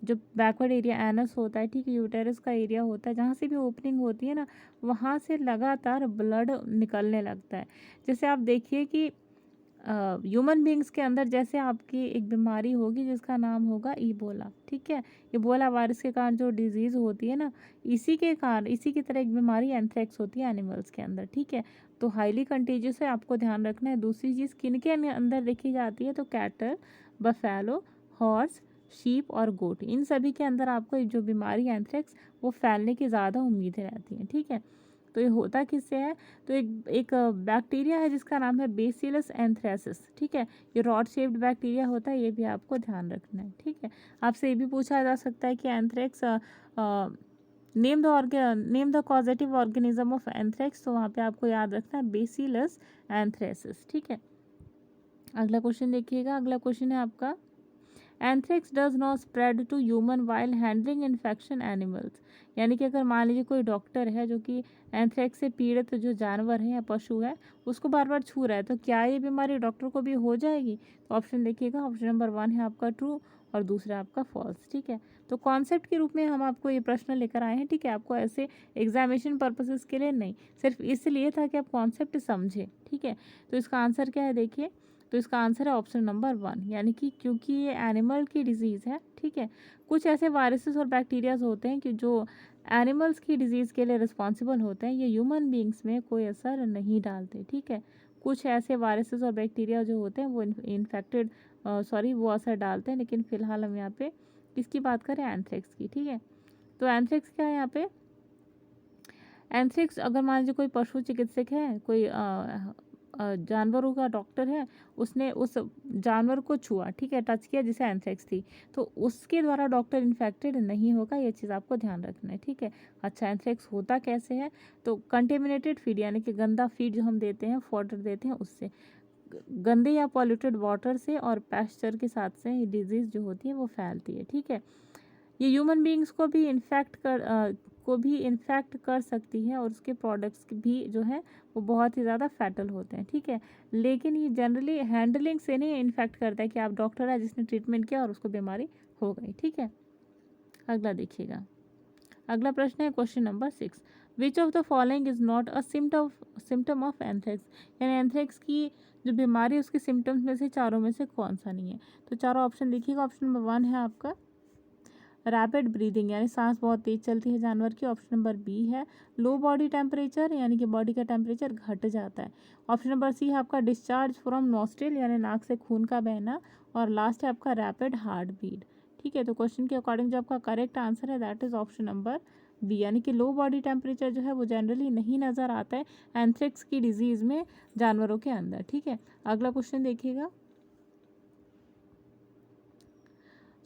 जो बैकवर्ड एरिया एनस होता है, ठीक है, यूटेरस का एरिया होता है, जहाँ से भी ओपनिंग होती है ना वहाँ से लगातार ब्लड निकलने लगता है। जैसे आप देखिए कि ह्यूमन बींग्स के अंदर जैसे आपकी एक बीमारी होगी जिसका नाम होगा ईबोला। ठीक है, ईबोला वायरस के कारण जो डिजीज़ होती है ना, इसी के कारण इसी की तरह एक बीमारी एंथ्रेक्स होती है एनिमल्स के अंदर। ठीक है, तो हाईली कंटेजियस है, आपको ध्यान रखना है। दूसरी चीज़ किन के अंदर देखी जाती है, तो कैटल, बफेलो, हॉर्स, शीप और गोट, इन सभी के अंदर आपको जो बीमारी एंथ्रेक्स वो फैलने की ज़्यादा उम्मीदें रहती हैं। ठीक है, तो ये होता किससे है, तो एक बैक्टीरिया है जिसका नाम है बेसिलस एंथ्रेसिस। ठीक है, ये रॉड शेप्ड बैक्टीरिया होता है, ये भी आपको ध्यान रखना है। ठीक है, आपसे ये भी पूछा जा सकता है कि anthrax name the causative organism of anthrax, तो वहाँ पे आपको याद रखना है बेसिलस एंथ्रेसिस। ठीक है, अगला क्वेश्चन देखिएगा। अगला क्वेश्चन है आपका anthrax does not spread to human while handling infection animals, यानी कि अगर मान लीजिए कोई डॉक्टर है जो कि एंथ्रेक्स से पीड़ित जो जानवर है या पशु है उसको बार बार छू रहा है, तो क्या ये बीमारी डॉक्टर को भी हो जाएगी। तो ऑप्शन देखिएगा, ऑप्शन नंबर 1 है आपका ट्रू और दूसरा आपका फॉल्स। ठीक है, तो कॉन्सेप्ट के रूप में हम आपको ये प्रश्न लेकर आए हैं। ठीक है, आपको ऐसे एग्जामिनेशन पर्पसेस के लिए नहीं, सिर्फ इसलिए था कि आप कॉन्सेप्ट समझे। ठीक है, तो इसका आंसर क्या है देखिए, तो इसका आंसर है ऑप्शन नंबर 1, यानी कि क्योंकि ये एनिमल की डिजीज़ है। ठीक है, कुछ ऐसे वायरसेस और बैक्टीरियाज होते हैं कि जो एनिमल्स की डिजीज़ के लिए रिस्पॉन्सिबल होते हैं, ये ह्यूमन बींग्स में कोई असर नहीं डालते। ठीक है, कुछ ऐसे वायरसेस और बैक्टीरिया जो होते हैं वो इन्फेक्टेड वो असर डालते हैं, लेकिन फ़िलहाल हम यहाँ पे किसकी बात करें, एंथ्रेक्स की। ठीक है, तो एंथ्रेक्स क्या है यहाँ पे, एंथ्रेक्स अगर मान लीजिए कोई पशु चिकित्सक है, कोई जानवरों का डॉक्टर है, उसने उस जानवर को छुआ, ठीक है, टच किया जिसे एंथ्रेक्स थी, तो उसके द्वारा डॉक्टर इन्फेक्टेड नहीं होगा, ये चीज़ आपको ध्यान रखना है। ठीक है, अच्छा एंथ्रेक्स होता कैसे है, तो कंटेमिनेटेड फीड यानी कि गंदा फीड जो हम देते हैं, फॉडर देते हैं, उससे गंदे या पॉल्यूटेड वाटर से और पैस्चर के साथ से ये डिजीज़ जो होती है वो फैलती है। ठीक है, ये ह्यूमन बींग्स को भी इन्फेक्ट कर सकती है और उसके प्रोडक्ट्स भी जो है वो बहुत ही ज़्यादा फैटल होते हैं। ठीक है, लेकिन ये जनरली हैंडलिंग से नहीं इन्फेक्ट करता है कि आप डॉक्टर है जिसने ट्रीटमेंट किया और उसको बीमारी हो गई। ठीक है, अगला देखिएगा। अगला प्रश्न है question number 6, which of the following is not a symptom of anthrax, यानी एंथ्रेक्स की जो बीमारी है उसके सिम्टम्स में से चारों में से कौन सा नहीं है। तो चारों ऑप्शन देखिएगा। ऑप्शन नंबर 1 है आपका रैपिड ब्रीदिंग, यानी सांस बहुत तेज चलती है जानवर की। ऑप्शन नंबर बी है लो बॉडी टेम्परेचर, यानी कि बॉडी का टेम्परेचर घट जाता है। ऑप्शन नंबर सी है आपका डिस्चार्ज फ्रॉम नॉस्ट्रिल, यानी नाक से खून का बहना। और लास्ट है आपका रैपिड हार्ट बीट। ठीक है, तो क्वेश्चन के अकॉर्डिंग जो आपका करेक्ट आंसर है that is option number B, यानी कि लो बॉडी टेम्परेचर जो है वो जनरली नहीं नज़र आता है एंथ्रेक्स की डिजीज़ में जानवरों के अंदर। ठीक है, अगला क्वेश्चन देखिएगा।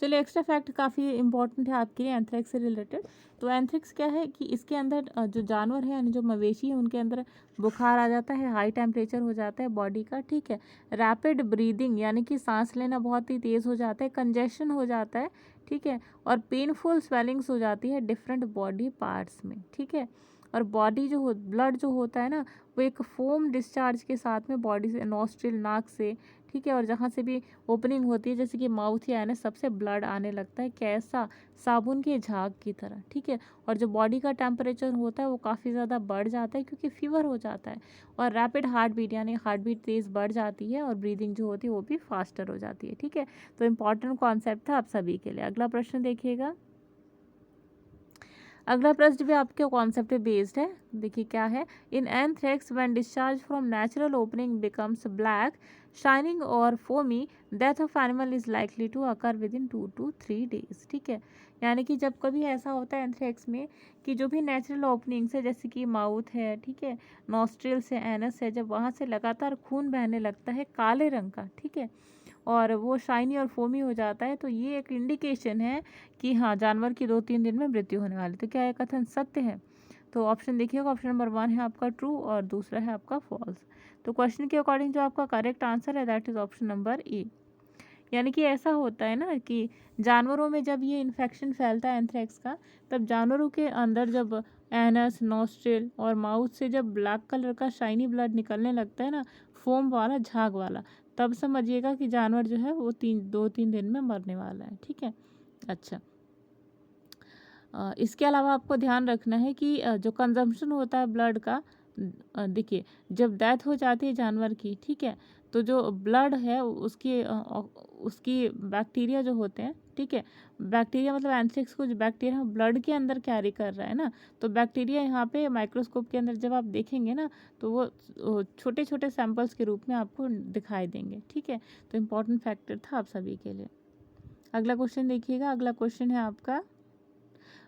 चलिए, एक्स्ट्रा फैक्ट काफ़ी इंपॉर्टेंट है आपके लिए एंथ्रेक्स से रिलेटेड। तो एंथ्रेक्स क्या है कि इसके अंदर जो जानवर है यानी जो मवेशी है उनके अंदर बुखार आ जाता है, हाई टेम्परेचर हो जाता है बॉडी का। ठीक है, रैपिड ब्रीदिंग यानी कि सांस लेना बहुत ही तेज़ हो जाता है, कंजेशन हो जाता है। ठीक है, और पेनफुल स्वेलिंग्स हो जाती है डिफरेंट बॉडी पार्ट्स में। ठीक है, और बॉडी जो ब्लड जो होता है ना वो एक फोम डिस्चार्ज के साथ में बॉडी से, नॉस्ट्रिल नाक से, ठीक है, और जहाँ से भी ओपनिंग होती है जैसे कि माउथ या एनस, सबसे ब्लड आने लगता है, कैसा, साबुन के झाग की तरह। ठीक है, और जो बॉडी का टेम्परेचर होता है वो काफ़ी ज़्यादा बढ़ जाता है क्योंकि फीवर हो जाता है। और रैपिड हार्ट बीट यानी हार्ट बीट तेज़ बढ़ जाती है और ब्रीदिंग जो होती है वो भी फास्टर हो जाती है। ठीक है, तो इंपॉर्टेंट कॉन्सेप्ट था आप सभी के लिए। अगला प्रश्न देखिएगा। अगला प्रश्न भी आपके कॉन्सेप्ट पे बेस्ड है। देखिए क्या है, in anthrax when discharge from natural opening becomes black shining और foamy, death of animal is likely to occur within 2 to 3 days। ठीक है, यानी कि जब कभी ऐसा होता है एंथ्रेक्स में कि जो भी नेचुरल ओपनिंग्स है, जैसे कि माउथ है, ठीक है, नॉस्ट्रिल्स है, एनस है, जब वहाँ से लगातार खून बहने लगता है काले रंग का, ठीक है, और वो शाइनी और फोमी हो जाता है, तो ये एक इंडिकेशन है कि हाँ, जानवर की 2-3 दिन में मृत्यु होने वाली। तो क्या यह कथन सत्य है? तो ऑप्शन देखिएगा, ऑप्शन नंबर 1 है आपका ट्रू और दूसरा है आपका फॉल्स। तो क्वेश्चन के अकॉर्डिंग जो आपका करेक्ट आंसर है that is option number A. यानी कि ऐसा होता है ना कि जानवरों में जब ये इन्फेक्शन फैलता है एंथ्रेक्स का, तब जानवरों के अंदर जब एनस, नोस्ट्रिल और माउथ से जब ब्लैक कलर का शाइनी ब्लड निकलने लगता है ना, फोम वाला, झाग वाला, तब समझिएगा कि जानवर जो है वो 2-3 दिन में मरने वाला है, ठीक है। अच्छा, इसके अलावा आपको ध्यान रखना है कि जो कंजम्पशन होता है ब्लड का, देखिए जब डेथ हो जाती है जानवर की, ठीक है, तो जो ब्लड है उसकी बैक्टीरिया जो होते हैं, ठीक है, बैक्टीरिया मतलब एंथ्रेक्स को जो बैक्टीरिया ब्लड के अंदर कैरी कर रहा है ना, तो बैक्टीरिया यहाँ पे माइक्रोस्कोप के अंदर जब आप देखेंगे ना, तो वो छोटे छोटे सैंपल्स के रूप में आपको दिखाई देंगे, ठीक है। तो इम्पॉर्टेंट फैक्टर था आप सभी के लिए। अगला क्वेश्चन देखिएगा, अगला क्वेश्चन है आपका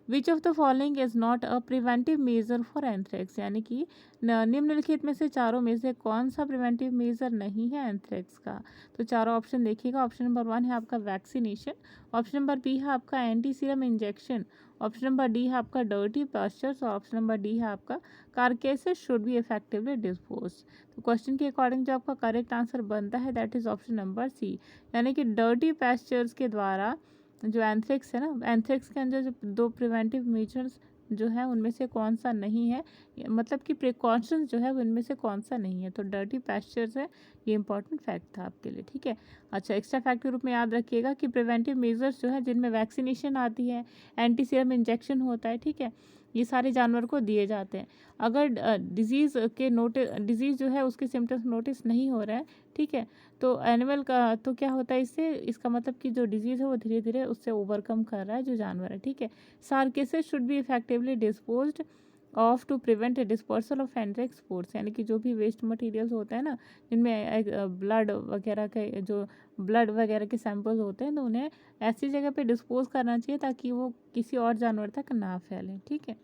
which of the following is not a preventive measure for anthrax, यानी कि निम्नलिखित में से चारों में से कौन सा प्रिवेंटिव मेजर नहीं है एंथ्रेक्स का। तो चारों ऑप्शन देखिएगा, ऑप्शन नंबर 1 है आपका वैक्सीनेशन, ऑप्शन नंबर बी है आपका anti serum injection, option number D है आपका डर्टी पास्चर्स और ऑप्शन नंबर डी है आपका carcasses should be effectively dispose. तो क्वेश्चन के अकॉर्डिंग जो आपका करेक्ट आंसर बनता है that is option number C, यानी कि डर्टी पास्चर्स के द्वारा जो एंथ्रेक्स है ना, एंथ्रेक्स के अंदर जो 2 प्रिवेंटिव मेजर्स जो है उनमें से कौन सा नहीं है, मतलब कि प्रिकॉशंस जो है उनमें से कौन सा नहीं है। तो डर्टी पैस्चर्स है, ये इंपॉर्टेंट फैक्ट था आपके लिए, ठीक है। अच्छा, एक्स्ट्रा फैक्ट के रूप में याद रखिएगा कि प्रिवेंटिव मेजर्स जो है जिनमें वैक्सीनेशन आती है, एंटी सीरम इंजेक्शन होता है, ठीक है, ये सारे जानवर को दिए जाते हैं। अगर डिजीज़ जो है उसके सिम्टम्स नोटिस नहीं हो रहा है, ठीक है, तो एनिमल का तो क्या होता है इससे, इसका मतलब कि जो डिजीज़ है वो धीरे धीरे उससे ओवरकम कर रहा है जो जानवर है, ठीक है। Carcasses should be effectively disposed of to prevent dispersal of anthrax spores, यानी कि जो भी वेस्ट मटेरियल्स होते हैं ना, जिनमें ब्लड वगैरह के सैंपल्स होते हैं, तो उन्हें ऐसी जगह पे डिस्पोज करना चाहिए ताकि वो किसी और जानवर तक ना फैले, ठीक है।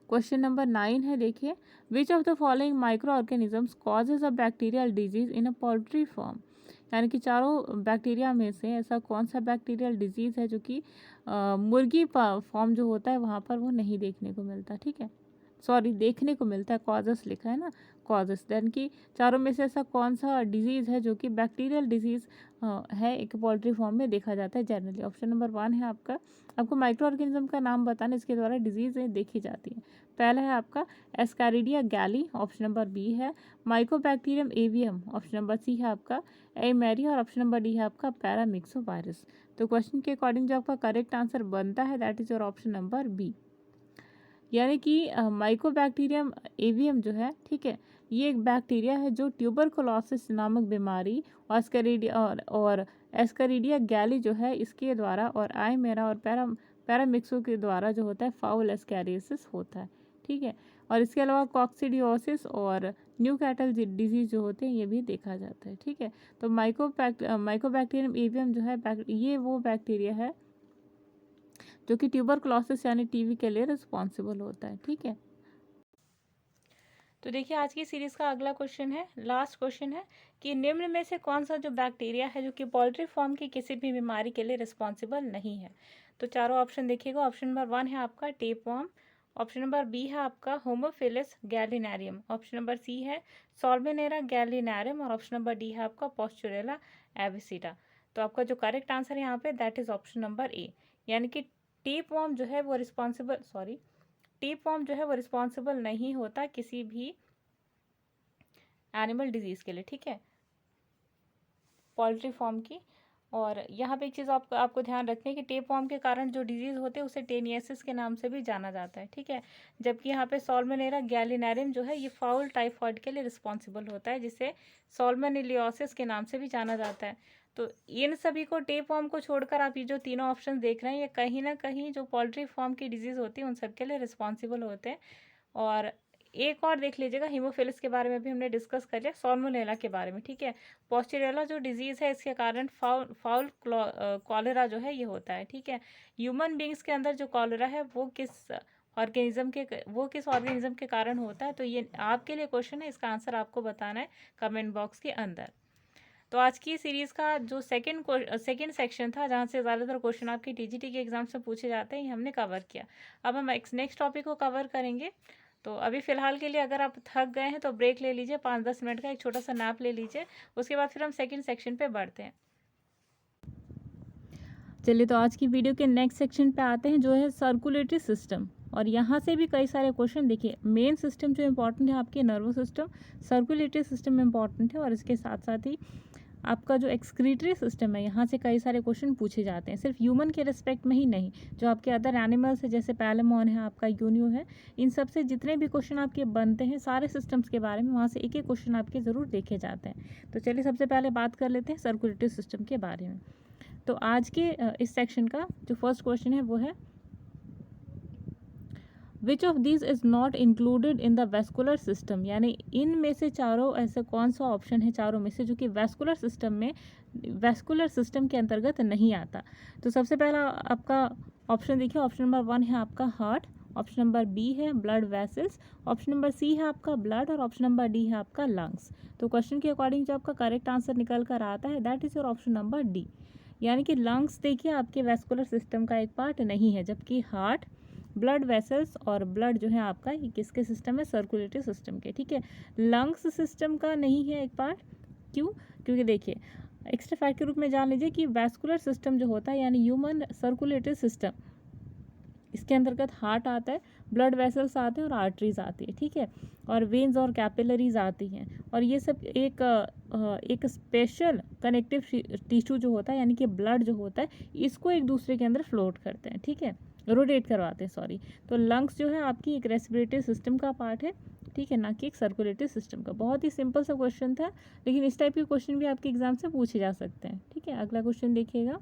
क्वेश्चन नंबर 9 है, देखिए which of the following micro organisms causes a bacterial disease in a poultry farm, यानी कि चारों बैक्टीरिया में से ऐसा कौन सा बैक्टीरियल डिजीज है जो कि मुर्गी फॉर्म जो होता है वहाँ पर वो नहीं देखने को मिलता, ठीक है, सॉरी देखने को मिलता है, कॉजेस लिखा है ना, कॉजेस, यानी कि चारों में से ऐसा कौन सा डिजीज़ है जो कि बैक्टीरियल डिजीज़ है, एक पोल्ट्री फॉर्म में देखा जाता है जनरली। ऑप्शन नंबर 1 है आपको माइक्रो ऑर्गेनिज्म का नाम बताना, इसके द्वारा डिजीज़ देखी जाती है। पहला है आपका Ascaridia galli, option number B है Mycobacterium avium, option number C है आपका एमेरी और ऑप्शन नंबर डी है आपका पैरामिक्सोवायरस। तो क्वेश्चन के अकॉर्डिंग जो आपका करेक्ट आंसर बनता है that is your option number B, यानी कि माइकोबैक्टीरियम एवियम जो है, ठीक है, ये एक बैक्टीरिया है जो ट्यूबरकुलोसिस नामक बीमारी और एस्करिडिया गैली जो है इसके द्वारा और आइमेरा और पैरामिक्सो के द्वारा जो होता है फाउल एस्कैरियोसिस होता है, ठीक है। और इसके अलावा कॉक्सीडियोसिस और न्यू कैटल डिजीज जो होते हैं ये भी देखा जाता है, ठीक है। तो माइकोबैक्टीरियम एवियम जो है ये वो बैक्टीरिया है जो कि ट्यूबरकुलोसिस यानी टीबी के लिए रिस्पॉन्सिबल होता है, ठीक है। तो देखिए आज की सीरीज़ का अगला क्वेश्चन है, लास्ट क्वेश्चन है कि निम्न में से कौन सा जो बैक्टीरिया है जो कि पोल्ट्री फार्म की किसी भी बीमारी के लिए रिस्पॉन्सिबल नहीं है। तो चारों ऑप्शन देखिएगा, ऑप्शन नंबर 1 है आपका टेपवर्म, ऑप्शन नंबर बी है आपका होमोफिलस गैलिनेरियम, ऑप्शन नंबर सी है सॉल्विनेरा गैलिनेरियम और ऑप्शन नंबर डी है आपका पॉस्चुरेला एविसिटा। तो आपका जो करेक्ट आंसर है यहाँ पे that is option number A, यानी कि टेपवर्म जो है वो रिस्पॉन्सिबल नहीं होता किसी भी एनिमल डिजीज़ के लिए, ठीक है, पोल्ट्री फॉर्म की। और यहाँ पे एक चीज़ आपको ध्यान रखनी है कि टेप फॉर्म के कारण जो डिजीज़ होते हैं उसे टेनियसिस के नाम से भी जाना जाता है, ठीक है। जबकि यहाँ पे सॉल्मोनेरा गैलिनेरियम जो है ये फाउल टाइफॉइड के लिए रिस्पॉन्सिबल होता है, जिसे सॉल्मोनेलियोसिस के नाम से भी जाना जाता है। तो इन सभी को टेप फॉर्म को छोड़कर आप ये जो तीनों ऑप्शन देख रहे हैं ये कहीं ना कहीं जो पोल्ट्री फॉर्म की डिजीज़ होती है उन सब के लिए रिस्पॉन्सिबल होते हैं। और एक और देख लीजिएगा, हीमोफिलस के बारे में भी हमने डिस्कस कर लिया, सॉल्मोनेला के बारे में, ठीक है। पोस्टेरियोला जो डिजीज़ है इसके कारण फाउल कॉलेरा जो है ये होता है, ठीक है। ह्यूमन बींग्स के अंदर जो कॉलेरा है वो किस ऑर्गेनिज्म के कारण होता है, तो ये आपके लिए क्वेश्चन है, इसका आंसर आपको बताना है कमेंट बॉक्स के अंदर। तो आज की सीरीज़ का जो सेकंड सेक्शन था, जहाँ से ज़्यादातर क्वेश्चन आपके टीजीटी के एग्जाम से पूछे जाते हैं, ये हमने कवर किया। अब हम नेक्स्ट टॉपिक को कवर करेंगे। तो अभी फ़िलहाल के लिए अगर आप थक गए हैं तो ब्रेक ले लीजिए, 5-10 मिनट का एक छोटा सा नैप ले लीजिए, उसके बाद फिर हम सेकेंड सेक्शन पे बढ़ते हैं। चलिए, तो आज की वीडियो के नेक्स्ट सेक्शन पे आते हैं, जो है सर्कुलेटरी सिस्टम। और यहाँ से भी कई सारे क्वेश्चन, देखिए मेन सिस्टम जो इम्पोर्टेंट है आपके nervous system, circulatory system important है, और इसके साथ साथ ही आपका जो एक्सक्रीटरी सिस्टम है, यहाँ से कई सारे क्वेश्चन पूछे जाते हैं, सिर्फ ह्यूमन के रिस्पेक्ट में ही नहीं, जो आपके अदर एनिमल्स है जैसे पैलेमॉन है, आपका यूनियो है, इन सब से जितने भी क्वेश्चन आपके बनते हैं सारे सिस्टम्स के बारे में, वहाँ से एक एक क्वेश्चन आपके ज़रूर देखे जाते हैं। तो चलिए सबसे पहले बात कर लेते हैं सर्कुलेटरी सिस्टम के बारे में। तो आज के इस सेक्शन का जो फर्स्ट क्वेश्चन है वो है, which of these is not included in the vascular system, यानी इनमें से चारों ऐसे कौन सा ऑप्शन है चारों में से जो कि वेस्कुलर सिस्टम के अंतर्गत नहीं आता। तो सबसे पहला आपका ऑप्शन देखिए, ऑप्शन नंबर 1 है आपका हार्ट, ऑप्शन नंबर बी है blood vessels, option number C है आपका ब्लड, और ऑप्शन नंबर डी है आपका लंग्स। तो क्वेश्चन के अकॉर्डिंग जो आपका करेक्ट आंसर निकल कर आता है that is your option number D, यानी कि लंग्स देखिए आपके वेस्कुलर सिस्टम का एक पार्ट नहीं है, जबकि हार्ट, ब्लड वेसल्स और ब्लड जो है आपका ये किसके सिस्टम है, सर्कुलेटरी सिस्टम के, ठीक है। लंग्स सिस्टम का नहीं है एक पार्ट, क्यों? क्योंकि देखिए एक्स्ट्रा फैक्ट के रूप में जान लीजिए कि वेस्कुलर सिस्टम जो होता है यानी ह्यूमन सर्कुलेटरी सिस्टम, इसके अंतर्गत हार्ट आता है, ब्लड वेसल्स आते हैं और आर्टरीज आती है, ठीक है, और वेन्स और कैपिलरीज आती हैं, और ये सब एक स्पेशल कनेक्टिव टिश्यू जो होता है यानी कि ब्लड जो होता है इसको एक दूसरे के अंदर फ्लोट करते हैं, ठीक है, रोटेट करवाते हैं, सॉरी। तो लंग्स जो है आपकी एक रेस्पिरेटरी सिस्टम का पार्ट है, ठीक है, ना कि एक सर्कुलेटरी सिस्टम का। बहुत ही सिंपल सा क्वेश्चन था, लेकिन इस टाइप के क्वेश्चन भी आपके एग्जाम से पूछे जा सकते हैं, ठीक है। अगला क्वेश्चन देखिएगा,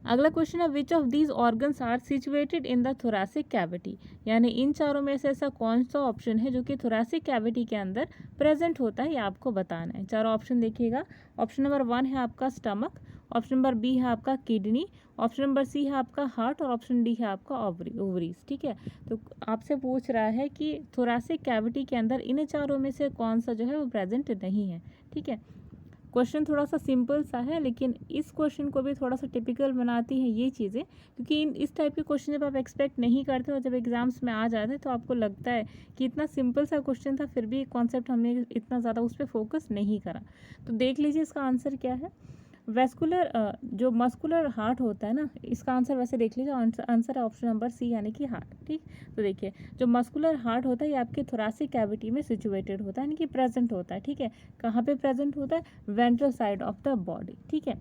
अगला क्वेश्चन है, which of these organs are situated in the thoracic cavity, यानी इन चारों में से ऐसा कौन सा ऑप्शन है जो कि थोरैसिक कैविटी के अंदर प्रेजेंट होता है, ये आपको बताना है। चारों ऑप्शन देखिएगा, ऑप्शन नंबर 1 है आपका स्टमक, ऑप्शन नंबर बी है आपका किडनी, ऑप्शन नंबर सी है आपका हार्ट, और ऑप्शन डी है आपका ओवरीज, ठीक है। तो आपसे पूछ रहा है कि थोरैसिक कैविटी के अंदर इन चारों में से कौन सा जो है वो प्रेजेंट नहीं है, ठीक है। क्वेश्चन थोड़ा सा सिंपल सा है, लेकिन इस क्वेश्चन को भी थोड़ा सा टिपिकल बनाती हैं ये चीज़ें, क्योंकि इस टाइप के क्वेश्चन जब आप एक्सपेक्ट नहीं करते हो, जब एग्जाम्स में आ जाते हैं तो आपको लगता है कि इतना सिंपल सा क्वेश्चन था, फिर भी कॉन्सेप्ट हमने इतना ज़्यादा उस पर फोकस नहीं करा। तो देख लीजिए इसका आंसर क्या है। वेस्कुलर जो मस्कुलर हार्ट होता है ना, इसका आंसर वैसे देख लीजिए, आंसर है ऑप्शन नंबर सी यानी कि हार्ट, ठीक। तो देखिए जो मस्कुलर हार्ट होता है ये आपके थोरैसिक कैविटी में सिचुएटेड होता है, यानी कि प्रेजेंट होता है, ठीक है। कहाँ पे प्रेजेंट होता है? Ventral side of the body, ठीक है।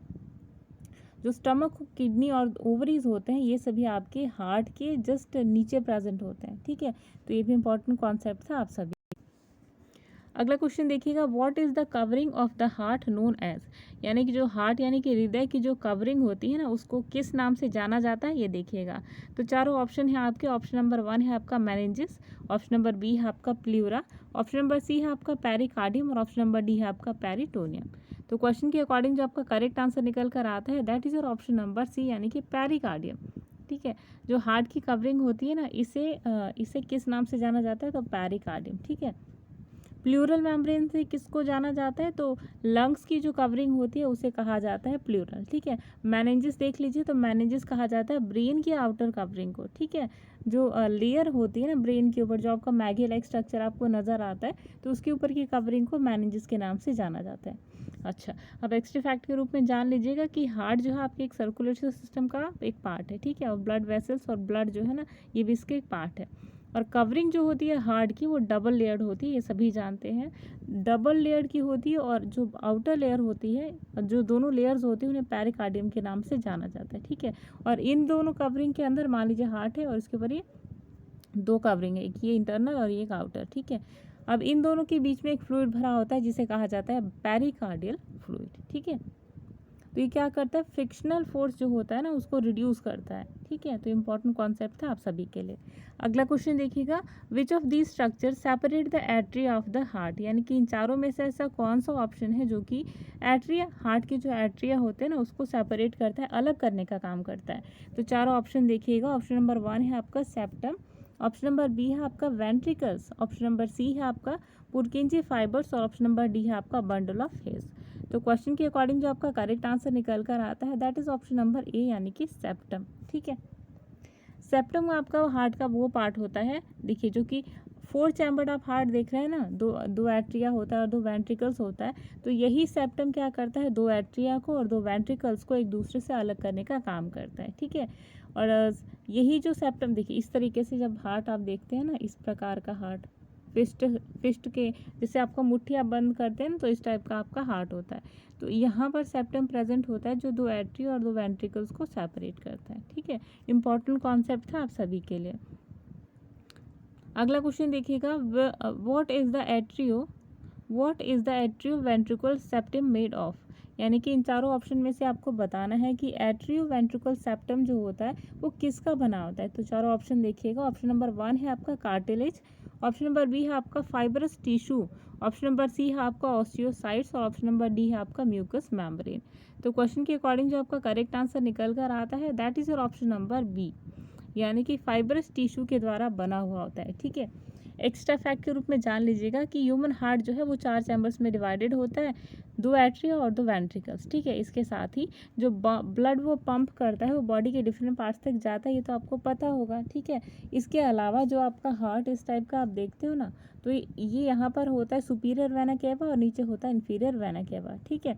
जो स्टमक, किडनी और ओवरीज होते हैं ये सभी आपके हार्ट के जस्ट नीचे प्रेजेंट होते हैं, ठीक है। तो ये भी इंपॉर्टेंट कॉन्सेप्ट था आप सभी। अगला क्वेश्चन देखिएगा, what is the covering of the heart known as, यानी कि जो हार्ट यानी कि हृदय की जो कवरिंग होती है ना उसको किस नाम से जाना जाता है, ये देखिएगा। तो चारों ऑप्शन है आपके, ऑप्शन नंबर 1 है आपका मेनिंजिस, ऑप्शन नंबर बी है आपका प्ल्यूरा, ऑप्शन नंबर सी है आपका पेरिकार्डियम, और ऑप्शन नंबर डी है आपका पेरिटोनियम। तो क्वेश्चन के अकॉर्डिंग जो आपका करेक्ट आंसर निकल कर आता है that is your option number C यानी कि पेरिकार्डियम, ठीक है। जो हार्ट की कवरिंग होती है ना इसे किस नाम से जाना जाता है? तो पेरिकार्डियम, ठीक है। प्लूरल मेम्ब्रेन से किसको जाना जाता है? तो लंग्स की जो कवरिंग होती है उसे कहा जाता है प्लूरल, ठीक है। मेनिंजिस देख लीजिए, तो मेनिंजिस कहा जाता है ब्रेन की आउटर कवरिंग को, ठीक है। जो लेयर होती है ना ब्रेन के ऊपर, जो आपका मैगी लाइक स्ट्रक्चर आपको नज़र आता है, तो उसके ऊपर की कवरिंग को मेनिंजिस के नाम से जाना जाता है। अच्छा, अब एक्स्ट्रा फैक्ट के रूप में जान लीजिएगा कि हार्ट जो है आपके एक सर्कुलेटरी सिस्टम का एक पार्ट है, ठीक है, और ब्लड वेसल्स और ब्लड जो है ना ये भी इसके एक पार्ट है। और कवरिंग जो होती है हार्ट की वो डबल लेयर्ड होती है, ये सभी जानते हैं, डबल लेयर की होती है, और जो आउटर लेयर होती है, जो दोनों लेयर्स होती है उन्हें पेरिकार्डियम के नाम से जाना जाता है, ठीक है। और इन दोनों कवरिंग के अंदर मान लीजिए हार्ट है और इसके ऊपर ये 2 कवरिंग है, एक ये इंटरनल और एक आउटर, ठीक है। अब इन दोनों के बीच में एक फ्लूइड भरा होता है जिसे कहा जाता है पेरिकार्डियल फ्लूइड, ठीक है। तो ये क्या करता है, फ्रिक्शनल फोर्स जो होता है ना उसको रिड्यूस करता है। ठीक है, तो इंपॉर्टेंट कॉन्सेप्ट था आप सभी के लिए। अगला क्वेश्चन देखिएगा, विच of these structure separate the atria of the heart, यानी कि इन चारों में से ऐसा कौन सा ऑप्शन है जो कि एट्रिया, हार्ट के जो एट्रिया होते हैं ना उसको सेपरेट करता है, अलग करने का काम करता है। तो चारों ऑप्शन देखिएगा, ऑप्शन नंबर 1 है आपका सेप्टम, ऑप्शन नंबर बी है आपका वेंट्रिकल्स, ऑप्शन नंबर सी है आपका पुरकिंजी फाइबर्स और ऑप्शन नंबर डी है आपका बंडल ऑफ हेयर्स। तो क्वेश्चन के अकॉर्डिंग जो आपका करेक्ट आंसर निकल कर आता है that is option number A, यानी कि सेप्टम। ठीक है, सेप्टम आपका हार्ट का वो पार्ट होता है, देखिए जो कि 4 चैम्बर्ड आप हार्ट देख रहे हैं ना, दो एट्रिया होता है और 2 वेंट्रिकल्स होता है। तो यही सेप्टम क्या करता है, 2 एट्रिया को और 2 वेंट्रिकल्स को एक दूसरे से अलग करने का काम करता है। ठीक है, और यही जो सेप्टम, देखिए इस तरीके से जब हार्ट आप देखते हैं ना, इस प्रकार का हार्ट, फिस्ट के जैसे आपका मुट्ठी आप बंद करते हैं ना, तो इस टाइप का आपका हार्ट होता है। तो यहाँ पर सेप्टम प्रेजेंट होता है जो 2 एट्री और 2 वेंट्रिकल्स को सेपरेट करता है। ठीक है, इंपॉर्टेंट कॉन्सेप्ट था आप सभी के लिए। अगला क्वेश्चन देखिएगा, what is the atrio ventricle septum made of, यानी कि इन चारों ऑप्शन में से आपको बताना है कि एट्रियो वेंट्रिकल सेप्टम जो होता है वो किसका बना होता है। तो चारों ऑप्शन देखिएगा, ऑप्शन नंबर 1 है आपका कार्टिलेज, ऑप्शन नंबर बी है आपका fibrous tissue, option number C है आपका ऑस्टियोसाइट्स और ऑप्शन नंबर डी है आपका म्यूकस मेम्ब्रेन। तो क्वेश्चन के अकॉर्डिंग जो आपका करेक्ट आंसर निकल कर आता है that is your option number B, यानी कि फाइबरस टिश्यू के द्वारा बना हुआ होता है। ठीक है, एक्स्ट्रा फैक्ट के रूप में जान लीजिएगा कि ह्यूमन हार्ट जो है वो 4 चैम्बर्स में डिवाइडेड होता है, 2 एट्रिया और 2 वेंट्रिकल्स। ठीक है, इसके साथ ही जो ब्लड वो पंप करता है वो बॉडी के डिफरेंट पार्ट्स तक जाता है, ये तो आपको पता होगा। ठीक है, इसके अलावा जो आपका हार्ट इस टाइप का आप देखते हो ना, तो ये यहाँ पर होता है सुपीरियर वेना केवा और नीचे होता है इन्फीरियर वेना केवा। ठीक है,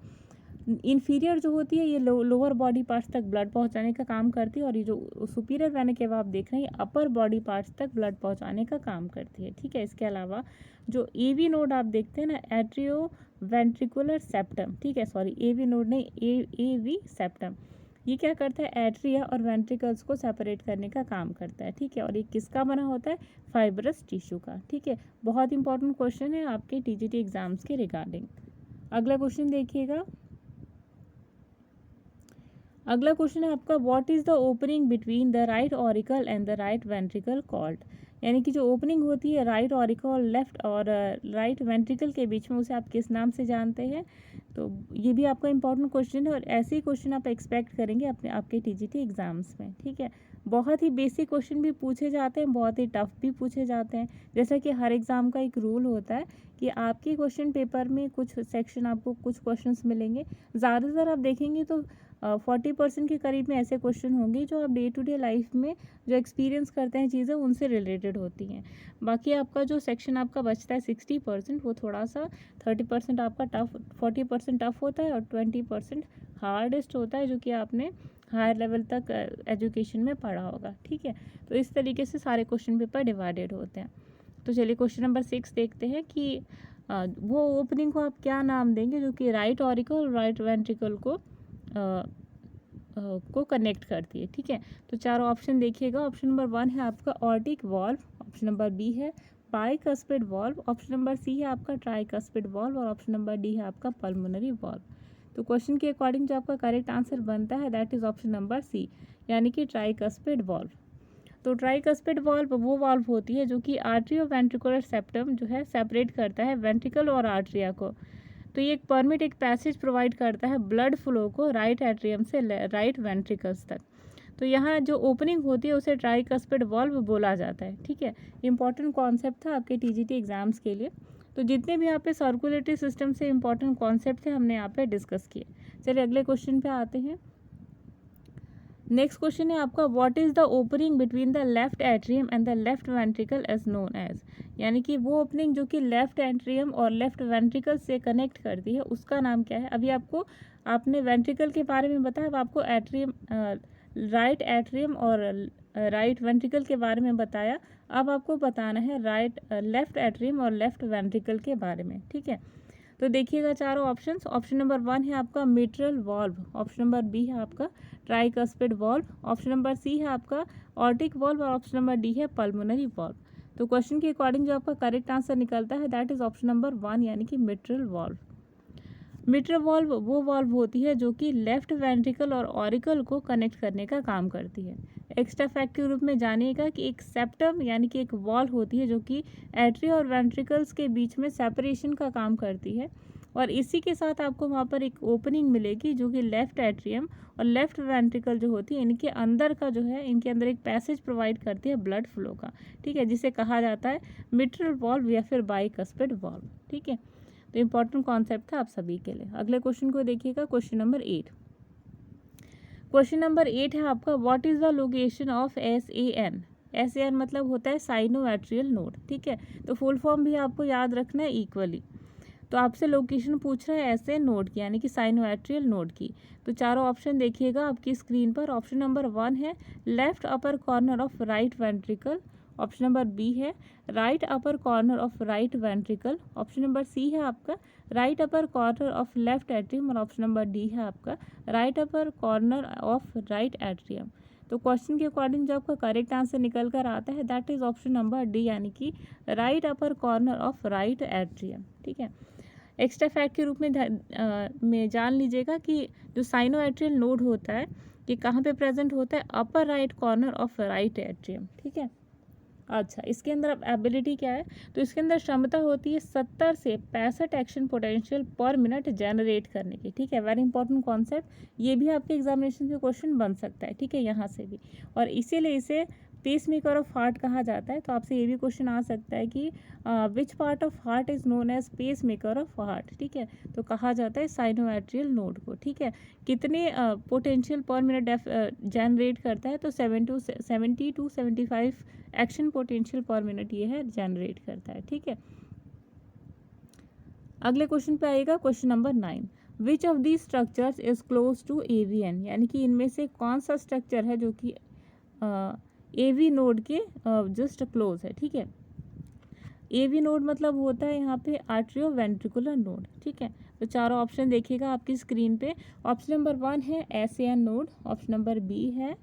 इन्फीरियर जो होती है ये लोअर बॉडी पार्ट्स तक ब्लड पहुंचाने का काम करती है और ये जो सुपीरियर वेना केवा आप देख रहे हैं अपर बॉडी पार्ट्स तक ब्लड पहुंचाने का काम करती है। ठीक है, इसके अलावा जो एवी नोड आप देखते हैं ना, एट्रियो वेंट्रिकुलर सेप्टम, ठीक है, सॉरी एवी नोड नहीं, एवी सेप्टम, ये क्या करता है, एट्रिया और वेंट्रिकल्स को सेपरेट करने का काम करता है। ठीक है, और ये किसका बना होता है, फाइब्रस टिश्यू का। ठीक है, बहुत इंपॉर्टेंट क्वेश्चन है आपके टीजीटी एग्जाम्स के रिगार्डिंग। अगला क्वेश्चन देखिएगा, अगला क्वेश्चन है आपका, what is the opening between the right auricle and the right ventricle called, यानी कि जो ओपनिंग होती है राइट ऑरिकल लेफ्ट और राइट वेंट्रिकल के बीच में उसे आप किस नाम से जानते हैं। तो ये भी आपका इंपॉर्टेंट क्वेश्चन है और ऐसे ही क्वेश्चन आप एक्सपेक्ट करेंगे अपने आपके टीजीटी एग्जाम्स में। ठीक है, बहुत ही बेसिक क्वेश्चन भी पूछे जाते हैं, बहुत ही टफ भी पूछे जाते हैं। जैसा कि हर एग्ज़ाम का एक रूल होता है कि आपके क्वेश्चन पेपर में कुछ सेक्शन आपको कुछ क्वेश्चंस मिलेंगे, ज़्यादातर आप देखेंगे तो 40% के करीब में ऐसे क्वेश्चन होंगे जो आप डे टू डे लाइफ में जो एक्सपीरियंस करते हैं चीज़ें उनसे रिलेटेड होती हैं। बाकी आपका जो सेक्शन आपका बचता है 60%, वो थोड़ा सा 30% आपका टफ, 40% टफ होता है और 20% हार्डेस्ट होता है जो कि आपने हायर लेवल तक एजुकेशन में पढ़ा होगा। ठीक है, तो इस तरीके से सारे क्वेश्चन पेपर डिवाइडेड होते हैं। तो चलिए क्वेश्चन नंबर 6 देखते हैं कि वो ओपनिंग को आप क्या नाम देंगे जो कि राइट ऑरिकल और राइट वेंट्रिकल को कनेक्ट करती है। ठीक है, तो चारों ऑप्शन देखिएगा, ऑप्शन नंबर 1 है आपका aortic valve, option number B है bicuspid valve, option number C है आपका ट्राइकस्पिड वॉल्व और ऑप्शन नंबर डी है आपका पल्मोनरी वॉल्व। तो क्वेश्चन के अकॉर्डिंग जो आपका करेक्ट आंसर बनता है that is option number C, यानी कि ट्राइकस्पिड वॉल्व। तो ट्राइकस्पिड वॉल्व वो वॉल्व होती है जो कि आर्ट्रियो वेंट्रिकुलर सेप्टम जो है सेपरेट करता है वेंट्रिकल और आर्ट्रिया को। तो ये एक पैसेज प्रोवाइड करता है ब्लड फ्लो को राइट एट्रियम से राइट वेंट्रिकल्स तक। तो यहाँ जो ओपनिंग होती है उसे ट्राइकस्पिड वॉल्व बोला जाता है। ठीक है, इंपॉर्टेंट कॉन्सेप्ट था आपके टीजीटी एग्जाम्स के लिए। तो जितने भी यहाँ पे सर्कुलेटरी सिस्टम से इंपॉर्टेंट कॉन्सेप्ट थे हमने यहाँ पे डिस्कस किए। चलिए अगले क्वेश्चन पे आते हैं। नेक्स्ट क्वेश्चन है आपका, what is the opening between the left atrium and the left ventricle as known as, यानी कि वो ओपनिंग जो कि लेफ्ट एट्रियम और लेफ्ट वेंट्रिकल से कनेक्ट करती है उसका नाम क्या है। अभी आपने वेंट्रिकल के बारे में बताया, अब आपको एट्रियम, राइट एट्रियम और राइट वेंट्रिकल के बारे में बताया, अब आपको बताना है लेफ्ट एट्रियम और लेफ्ट वेंट्रिकल के बारे में। ठीक है, तो देखिएगा चारों ऑप्शंस, ऑप्शन नंबर 1 है आपका mitral valve, option number B है आपका tricuspid valve, option number C है आपका ऑर्टिक वॉल्व और ऑप्शन नंबर डी है पल्मोनरी वॉल्व। तो क्वेश्चन के अकॉर्डिंग जो आपका करेक्ट आंसर निकलता है दैट इज ऑप्शन नंबर 1, यानी कि मिट्रल वॉल्व। मिट्रल वॉल्व वो वॉल्व होती है जो कि लेफ्ट वेंट्रिकल और ऑरिकल को कनेक्ट करने का काम करती है। एक्स्ट्रा फैक्ट के रूप में जानिएगा कि एक सेप्टम यानी कि एक वॉल्व होती है जो कि एट्रिया और वेंट्रिकल्स के बीच में सेपरेशन का काम करती है, और इसी के साथ आपको वहाँ पर एक ओपनिंग मिलेगी जो कि लेफ्ट एट्रियम और लेफ्ट वेंट्रिकल जो होती है इनके अंदर का जो है, इनके अंदर एक पैसेज प्रोवाइड करती है ब्लड फ्लो का, ठीक है, जिसे कहा जाता है मिट्रल वॉल्व या फिर बाइकस्पिड वॉल्व, ठीक है। तो इम्पॉर्टेंट कॉन्सेप्ट था आप सभी के लिए। अगले क्वेश्चन को देखिएगा, क्वेश्चन नंबर 8। क्वेश्चन नंबर 8 है आपका, what is the location of SAN। SAN मतलब होता है साइनोएट्रियल नोड, ठीक है। तो फुल फॉर्म भी आपको याद रखना है इक्वली। तो आपसे लोकेशन पूछ रहा है ऐसे नोड की यानी कि साइनोएट्रियल नोड की। तो चारों ऑप्शन देखिएगा आपकी स्क्रीन पर। ऑप्शन नंबर 1 है left upper corner of right ventricle. Option number B है right upper corner of right ventricle. Option number C है आपका right upper corner of left atrium. और ऑप्शन नंबर डी है आपका right upper corner of right atrium. तो question के according जो आपका करेक्ट आंसर निकल कर आता है that is option number D यानी कि right upper corner of right atrium, ठीक है। एक्स्ट्रा फैक्ट के रूप में जान लीजिएगा कि जो साइनोएट्रियल नोड होता है ये कहाँ पे प्रेजेंट होता है, upper right corner of right atrium, ठीक है। अच्छा, इसके अंदर अब एबिलिटी क्या है, तो इसके अंदर क्षमता होती है 70 से 65 एक्शन पोटेंशियल पर मिनट जनरेट करने की, ठीक है। वेरी इंपॉर्टेंट कॉन्सेप्ट, ये भी आपके एग्जामिनेशन में क्वेश्चन बन सकता है, ठीक है, यहाँ से भी। और इसीलिए इसे पेस मेकर ऑफ हार्ट कहा जाता है। तो आपसे ये भी क्वेश्चन आ सकता है कि which part of heart is known as pacemaker of heart, ठीक है। तो कहा जाता है साइनोएट्रियल नोड को, ठीक है। कितने पोटेंशियल पर मिनट जनरेट करता है, तो 70 to 75 एक्शन पोटेंशियल पर मिनट ये है जनरेट करता है, ठीक है। अगले क्वेश्चन पे आएगा question number 9। Which of the structures is close to AVN, यानी कि इनमें से कौन सा स्ट्रक्चर है जो कि AV नोड के जस्ट क्लोज है, ठीक है। AV नोड मतलब होता है यहाँ पे आर्ट्रियो वेंट्रिकुलर नोड, ठीक है। तो चारों ऑप्शन देखिएगा आपकी स्क्रीन पे। ऑप्शन नंबर 1 है SAN node. Option number B है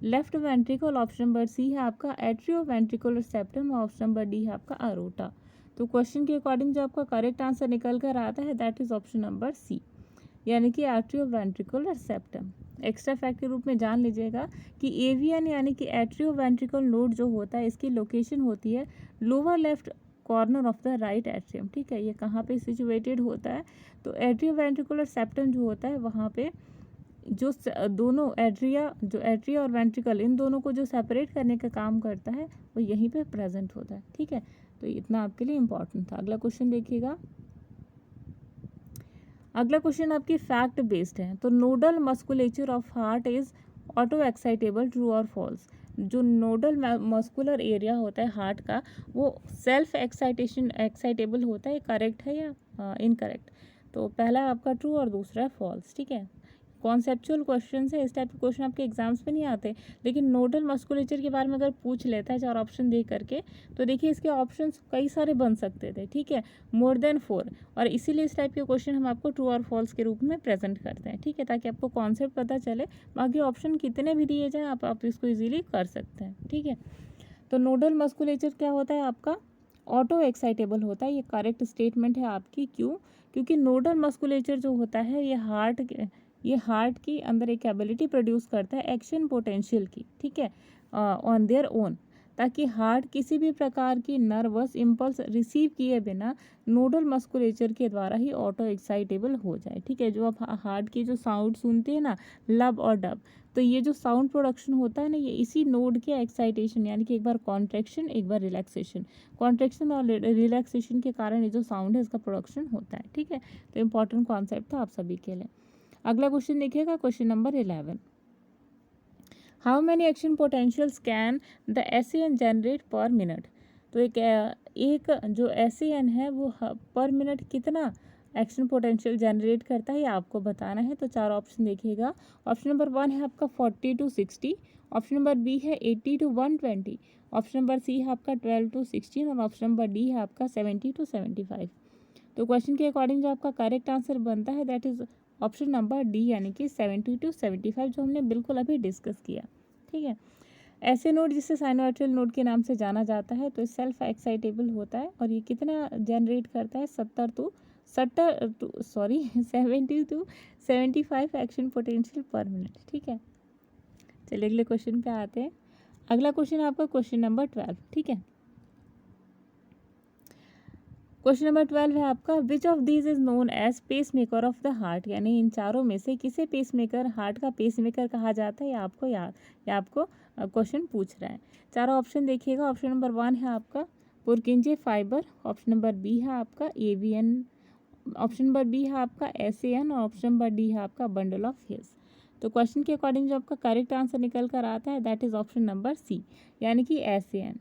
left ventricle. Option number C है आपका atrioventricular septum. Option number D है आपका अरोटा। तो क्वेश्चन के अकॉर्डिंग जो आपका करेक्ट आंसर निकल कर आता है that is option number C यानी कि atrioventricular septum. Extra fact के रूप में जान लीजिएगा कि AVN यानी कि एट्रियो वेंट्रिकल नोड जो होता है इसकी लोकेशन होती है lower left corner of the right atrium, ठीक है। ये कहाँ पे सिचुएटेड होता है, तो एट्रियो वेंट्रिकुलर सेप्टम जो होता है वहाँ पे जो दोनों एट्रिया और वेंट्रिकल इन दोनों को जो सेपरेट करने का काम करता है वो यहीं पे प्रेजेंट होता है, ठीक है। तो इतना आपके लिए इम्पॉर्टेंट था। अगला क्वेश्चन देखिएगा। अगला क्वेश्चन आपकी फैक्ट बेस्ड है। तो nodal musculature of heart is auto excitable, true और फॉल्स। जो नोडल मस्कुलर एरिया होता है हार्ट का वो सेल्फ एक्साइटेबल होता है, करेक्ट है या इनकरेक्ट। तो पहला आपका ट्रू और दूसरा फॉल्स, ठीक है। कॉन्सेप्चुअल क्वेश्चन है, इस टाइप के क्वेश्चन आपके एग्जाम्स में नहीं आते, लेकिन नोडल मस्कुलेचर के बारे में अगर पूछ लेता है 4 ऑप्शन दे करके तो देखिए इसके ऑप्शंस कई सारे बन सकते थे, ठीक है, मोर देन 4। और इसीलिए इस टाइप के क्वेश्चन हम आपको ट्रू और फॉल्स के रूप में प्रेजेंट करते हैं, ठीक है, ताकि आपको कॉन्सेप्ट पता चले। बाकी ऑप्शन कितने भी दिए जाएँ आप इसको ईजिली कर सकते हैं, ठीक है। तो नोडल मस्कुलेचर क्या होता है आपका, ऑटो एक्साइटेबल होता है, ये करेक्ट स्टेटमेंट है आपकी। क्यों, क्योंकि नोडल मस्कुलेचर जो होता है ये हार्ट की अंदर एक एबिलिटी प्रोड्यूस करता है एक्शन पोटेंशियल की, ठीक है, ऑन देयर ओन, ताकि हार्ट किसी भी प्रकार की नर्वस इम्पल्स रिसीव किए बिना नोडल मस्कुलेचर के द्वारा ही ऑटो एक्साइटेबल हो जाए, ठीक है। जो आप हार्ट की जो साउंड सुनते हैं ना, लब और डब, तो ये जो साउंड प्रोडक्शन होता है ना ये इसी नोड के एक्साइटेशन यानी कि एक बार कॉन्ट्रैक्शन एक बार रिलैक्सेशन, कॉन्ट्रैक्शन और रिलैक्सेशन के कारण ये जो साउंड है इसका प्रोडक्शन होता है, ठीक है। तो इंपॉर्टेंट कॉन्सेप्ट था आप सभी के लिए। अगला क्वेश्चन देखिएगा, question number 11। How many action potentials can the SAN generate पर मिनट। तो एक जो SAN है वो पर मिनट कितना एक्शन पोटेंशियल जनरेट करता है ये आपको बताना है। तो 4 ऑप्शन देखिएगा। ऑप्शन नंबर 1 है आपका 40 to 60। ऑप्शन नंबर बी है 80 to 120। ऑप्शन नंबर सी है आपका 12 to 16 और ऑप्शन नंबर डी है आपका 70 to 75। तो क्वेश्चन के अकॉर्डिंग जो आपका करेक्ट आंसर बनता है that is option number D यानी कि 70 to 75 जो हमने बिल्कुल अभी डिस्कस किया, ठीक है। ऐसे नोड जिसे साइनोएट्रियल नोड के नाम से जाना जाता है तो सेल्फ एक्साइटेबल होता है और ये कितना जनरेट करता है 70 to 70 to 75 एक्शन पोटेंशियल पर मिनट। ठीक है, चलिए अगले क्वेश्चन पे आते हैं। अगला क्वेश्चन आपका क्वेश्चन नंबर 12। ठीक है, क्वेश्चन नंबर 12 है आपका, which of these is known as pacemaker of the heart, यानी इन चारों में से किसे पेस मेकर, हार्ट का पेस मेकर कहा जाता है, या आपको क्वेश्चन पूछ रहा है। चारों ऑप्शन देखिएगा। ऑप्शन नंबर 1 है आपका Purkinje fibre, option number B है आपका एवीएन, ऑप्शन नंबर बी है आपका एसएन, और ऑप्शन नंबर डी है आपका बंडल ऑफ हिल्स। तो क्वेश्चन के अकॉर्डिंग जो आपका करेक्ट आंसर निकल कर आता है that is option number C, यानी कि एसएन,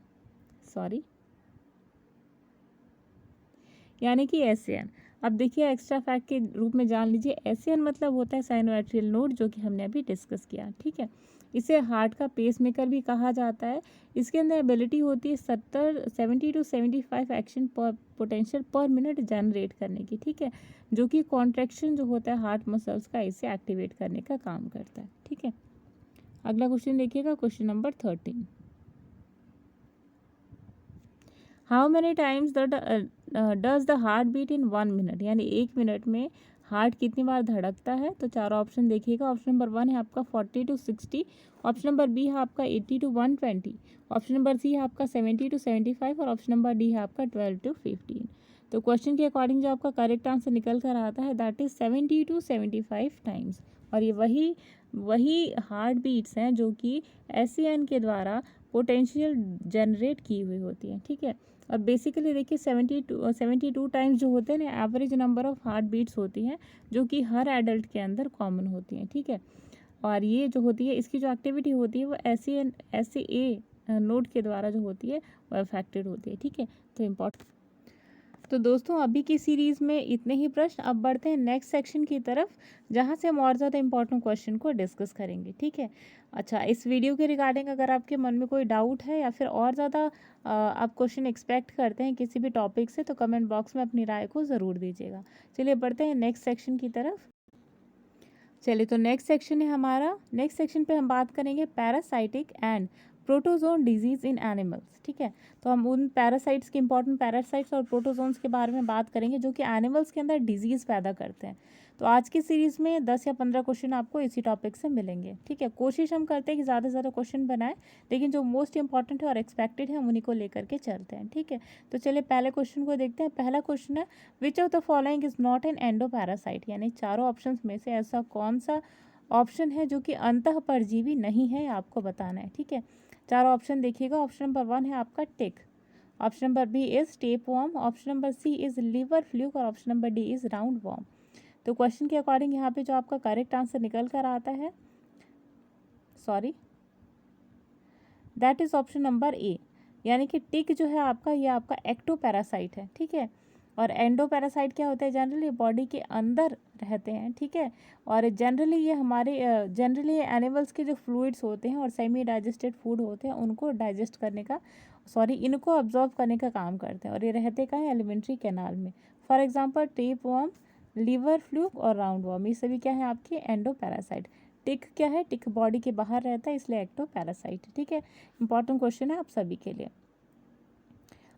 यानी कि एसएन। अब देखिए एक्स्ट्रा फैक्ट के रूप में जान लीजिए, एसएन मतलब होता है साइनोएट्रियल नोड, जो कि हमने अभी डिस्कस किया। ठीक है, इसे हार्ट का पेस मेकर भी कहा जाता है। इसके अंदर एबिलिटी होती है 70 to 75 एक्शन पोटेंशियल पर मिनट जनरेट करने की। ठीक है, जो कि कॉन्ट्रैक्शन जो होता है हार्ट मसल्स का, इसे एक्टिवेट करने का काम करता है। ठीक है, अगला क्वेश्चन देखिएगा, question number 13। How many times does the heart beat in 1 minute, यानी 1 मिनट में हार्ट कितनी बार धड़कता है। तो चारों ऑप्शन देखिएगा। ऑप्शन नंबर 1 है आपका 40 to 60, ऑप्शन नंबर बी है आपका 80 to 120, ऑप्शन नंबर सी है आपका 70 to 75, और ऑप्शन नंबर डी है आपका 12 to 15। तो क्वेश्चन के अकॉर्डिंग जो आपका करेक्ट आंसर निकल कर आता है दैट इज 70 to 75 टाइम्स। और ये वही हार्ट बीट्स हैं जो कि एसईएन के द्वारा पोटेंशियल जनरेट की हुई होती हैं। ठीक है, और बेसिकली देखिए 72 टाइम्स जो होते हैं ना, average number of heart beats होती हैं, जो कि हर एडल्ट के अंदर कॉमन होती हैं। ठीक है, और ये जो होती है, इसकी जो एक्टिविटी होती है वो एसए नोड के द्वारा जो होती है वो अफेक्टेड होती है। ठीक है, तो इम्पोर्टेंट। तो दोस्तों अभी की सीरीज़ में इतने ही प्रश्न। अब बढ़ते हैं नेक्स्ट सेक्शन की तरफ, जहाँ से हम और ज़्यादा इंपॉर्टेंट क्वेश्चन को डिस्कस करेंगे। ठीक है, अच्छा, इस वीडियो के रिगार्डिंग अगर आपके मन में कोई डाउट है या फिर और ज़्यादा आप क्वेश्चन एक्सपेक्ट करते हैं किसी भी टॉपिक से, तो कमेंट बॉक्स में अपनी राय को ज़रूर दीजिएगा। चलिए बढ़ते हैं नेक्स्ट सेक्शन की तरफ। चलिए, तो नेक्स्ट सेक्शन है हमारा। नेक्स्ट सेक्शन पे हम बात करेंगे parasitic and protozoan disease in animals. ठीक है, तो हम उन पैरासाइट्स के, इंपॉर्टेंट पैरासाइट्स और प्रोटोजोन्स के बारे में बात करेंगे जो कि एनिमल्स के अंदर डिजीज़ पैदा करते हैं। तो आज की सीरीज़ में 10 या 15 क्वेश्चन आपको इसी टॉपिक से मिलेंगे। ठीक है, कोशिश हम करते हैं कि ज़्यादा से ज़्यादा क्वेश्चन बनाएं, लेकिन जो मोस्ट इंपॉर्टेंट है और एक्सपेक्टेड है हम उन्हीं को लेकर के चलते हैं। ठीक है, तो चलिए पहले क्वेश्चन को देखते हैं। पहला क्वेश्चन है, which of the following is not an endo parasite, यानी चारों ऑप्शन में से ऐसा कौन सा ऑप्शन है जो कि अंतः परजीवी नहीं है, आपको बताना है। ठीक है, चारों ऑप्शन देखिएगा। ऑप्शन नंबर 1 है आपका tick, option number B is tapeworm, option number C is liver fluke, और option number D is roundworm. तो क्वेश्चन के अकॉर्डिंग यहाँ पे जो आपका करेक्ट आंसर निकल कर आता है, that is option number A, यानी कि टिक जो है आपका, ये आपका एक्टो पैरासाइट है। ठीक है, और एंडो पैरासाइट क्या होता है, जनरली बॉडी के अंदर रहते हैं। ठीक है, और जनरली ये हमारे एनिमल्स के जो फ्लूइड्स होते हैं और सेमी डाइजेस्टेड फूड होते हैं उनको डाइजेस्ट करने का, इनको अब्जॉर्व करने का काम करते हैं, और ये रहते कहाँ है, एलिमेंट्री कैनाल में। For example tape warm, liver fluke और राउंड वॉर्म, ये सभी क्या है आपके एंडो पैरासाइट। टिक क्या है, टिक बॉडी के बाहर रहता है, इसलिए एक्टो पैरासाइट। ठीक है, इंपॉर्टेंट क्वेश्चन है आप सभी के लिए।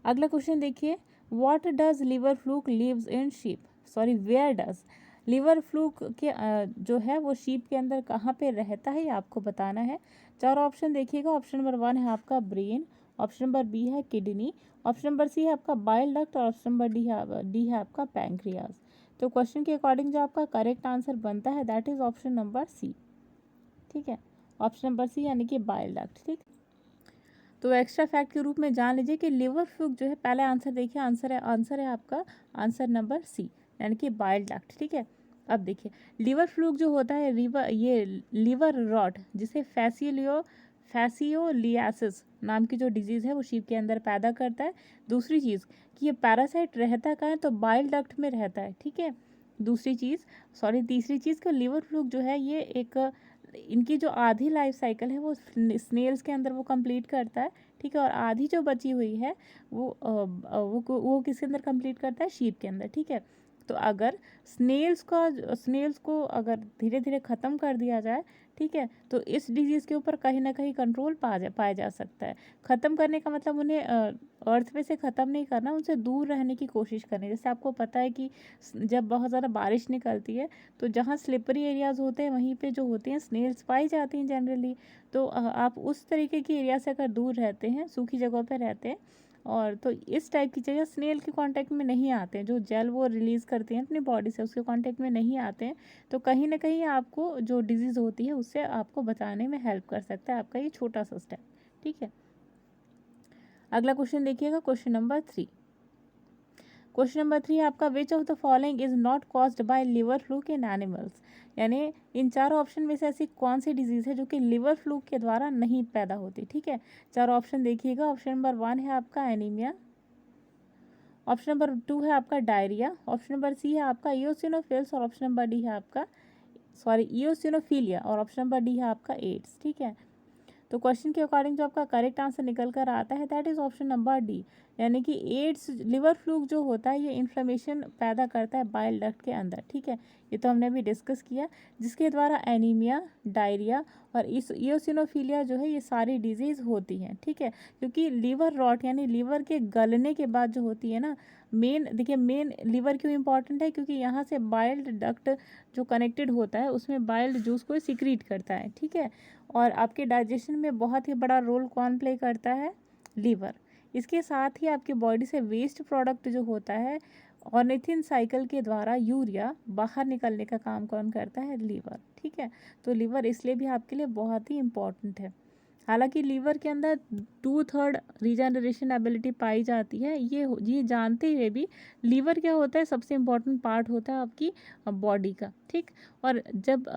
अगला क्वेश्चन देखिए, what does liver fluke lives in sheep, where does liver fluke के जो है वो शीप के अंदर कहाँ पे रहता है, ये आपको बताना है। चार ऑप्शन देखिएगा। ऑप्शन नंबर 1 है आपका ब्रेन, ऑप्शन नंबर बी है किडनी, ऑप्शन नंबर सी है आपका बाइल डक्ट, और ऑप्शन नंबर डी है आपका पैंक्रियाज। तो क्वेश्चन के अकॉर्डिंग जो आपका करेक्ट आंसर बनता है that is option number C. ठीक है, ऑप्शन नंबर सी यानी कि बाइल डक्ट। ठीक, तो एक्स्ट्रा फैक्ट के रूप में जान लीजिए कि लिवर फ्लूक जो है, पहले आंसर देखिए, आंसर है आपका आंसर नंबर सी, यानी कि बाइल डक्ट। ठीक है, अब देखिए लिवर फ्लूक जो होता है, लिवर रॉट, जिसे फैसियोलियासिस नाम की जो डिजीज़ है वो शीप के अंदर पैदा करता है। दूसरी चीज़ कि ये पैरासाइट रहता कहाँ है, तो बाइल डक्ट में रहता है। ठीक है, तीसरी चीज़ कि लिवर फ्लूक जो है ये एक, इनकी जो आधी लाइफ साइकिल है वो स्नेल्स के अंदर वो कंप्लीट करता है। ठीक है, और आधी जो बची हुई है वो किसके अंदर कंप्लीट करता है, शीप के अंदर। ठीक है, तो अगर स्नेल्स को अगर धीरे धीरे ख़त्म कर दिया जाए, ठीक है, तो इस डिजीज़ के ऊपर कहीं ना कहीं कंट्रोल पाया जा सकता है। ख़त्म करने का मतलब उन्हें अर्थ पे से ख़त्म नहीं करना, उनसे दूर रहने की कोशिश करनी। जैसे आपको पता है कि जब बहुत ज़्यादा बारिश निकलती है तो जहाँ स्लिपरी एरियाज़ होते हैं वहीं पे जो होती हैं स्नेल्स पाई जाती हैं जनरली। तो आप उस तरीके की एरिया से अगर दूर रहते हैं, सूखी जगहों पे रहते हैं, और तो इस टाइप की जगह स्नेल के कांटेक्ट में नहीं आते हैं, जो जेल वो रिलीज़ करते हैं अपनी बॉडी से उसके कांटेक्ट में नहीं आते हैं, तो कहीं ना कहीं आपको जो डिजीज़ होती है उससे आपको बचाने में हेल्प कर सकता है आपका ये छोटा सा स्टेप। ठीक है, अगला क्वेश्चन देखिएगा, क्वेश्चन नंबर 3। क्वेश्चन नंबर 3 आपका, which of the following is not caused by liver fluke in animals. यानी इन चारों ऑप्शन में से ऐसी कौन सी डिजीज़ है जो कि लिवर फ्लूक के द्वारा नहीं पैदा होती। ठीक है, चारों ऑप्शन देखिएगा। ऑप्शन नंबर 1 है आपका एनीमिया, ऑप्शन नंबर 2 है आपका डायरिया, ऑप्शन नंबर सी है आपका इयोसिनोफिल्स, और ऑप्शन नंबर डी है आपका इयोसिनोफीलिया, और ऑप्शन नंबर डी है आपका एड्स। ठीक है, तो क्वेश्चन के अकॉर्डिंग जो आपका करेक्ट आंसर निकल कर आता है that is option number D, यानी कि एड्स लिवर फ्लूक जो होता है ये इन्फ्लेमेशन पैदा करता है बाइल डक्ट के अंदर। ठीक है, ये तो हमने अभी डिस्कस किया, जिसके द्वारा एनीमिया, डायरिया और इस इयोसिनोफीलिया जो है ये सारी डिजीज़ होती हैं। ठीक है, क्योंकि लीवर रॉट यानी लीवर के गलने के बाद जो होती है ना, मेन लीवर क्यों इंपॉर्टेंट है, क्योंकि यहाँ से बाइल्ड डक्ट जो कनेक्टेड होता है उसमें बाइल्ड जूस को सीक्रेट करता है। ठीक है, और आपके डाइजेशन में बहुत ही बड़ा रोल कौन प्ले करता है, लीवर। इसके साथ ही आपकी बॉडी से वेस्ट प्रोडक्ट जो होता है ऑर्निथिन साइकिल के द्वारा यूरिया बाहर निकलने का काम कौन करता है, लीवर। ठीक है, तो लीवर इसलिए भी आपके लिए बहुत ही इम्पॉर्टेंट है। हालांकि लीवर के अंदर 2/3 रीजनरेशन एबिलिटी पाई जाती है, ये जानते हुए भी लीवर क्या होता है, सबसे इम्पॉर्टेंट पार्ट होता है आपकी बॉडी का। ठीक, और जब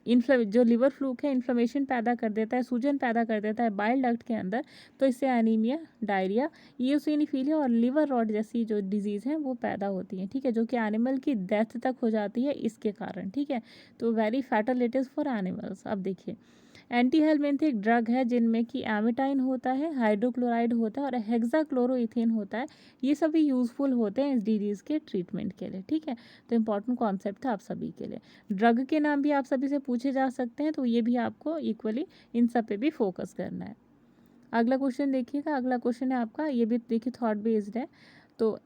जो लिवर फ्लूक है इन्फ्लेमेशन पैदा कर देता है, सूजन पैदा कर देता है बाइल डक्ट के अंदर, तो इससे एनीमिया, डायरिया, इयोसिनोफिलिया और लिवर रॉट जैसी जो डिजीज़ हैं वो पैदा होती हैं। ठीक है, जो कि एनिमल की डेथ तक हो जाती है इसके कारण। ठीक है, तो very fatal it is for animals. अब देखिए, एंटी हेलमिंथिक ड्रग है जिनमें कि एमिटाइन होता है, हाइड्रोक्लोराइड होता है और हेक्साक्लोरोइथेन होता है। ये सभी यूज़फुल होते हैं इस डिजीज़ के ट्रीटमेंट के लिए। ठीक है, तो इम्पॉर्टेंट कॉन्सेप्ट था आप सभी के लिए। ड्रग के नाम भी आप सभी से पूछे जा सकते हैं, तो ये भी आपको इक्वली इन सब पे भी फोकस करना है। अगला क्वेश्चन देखिएगा, अगला क्वेश्चन है आपका, ये भी देखिए थॉट बेस्ड है। तो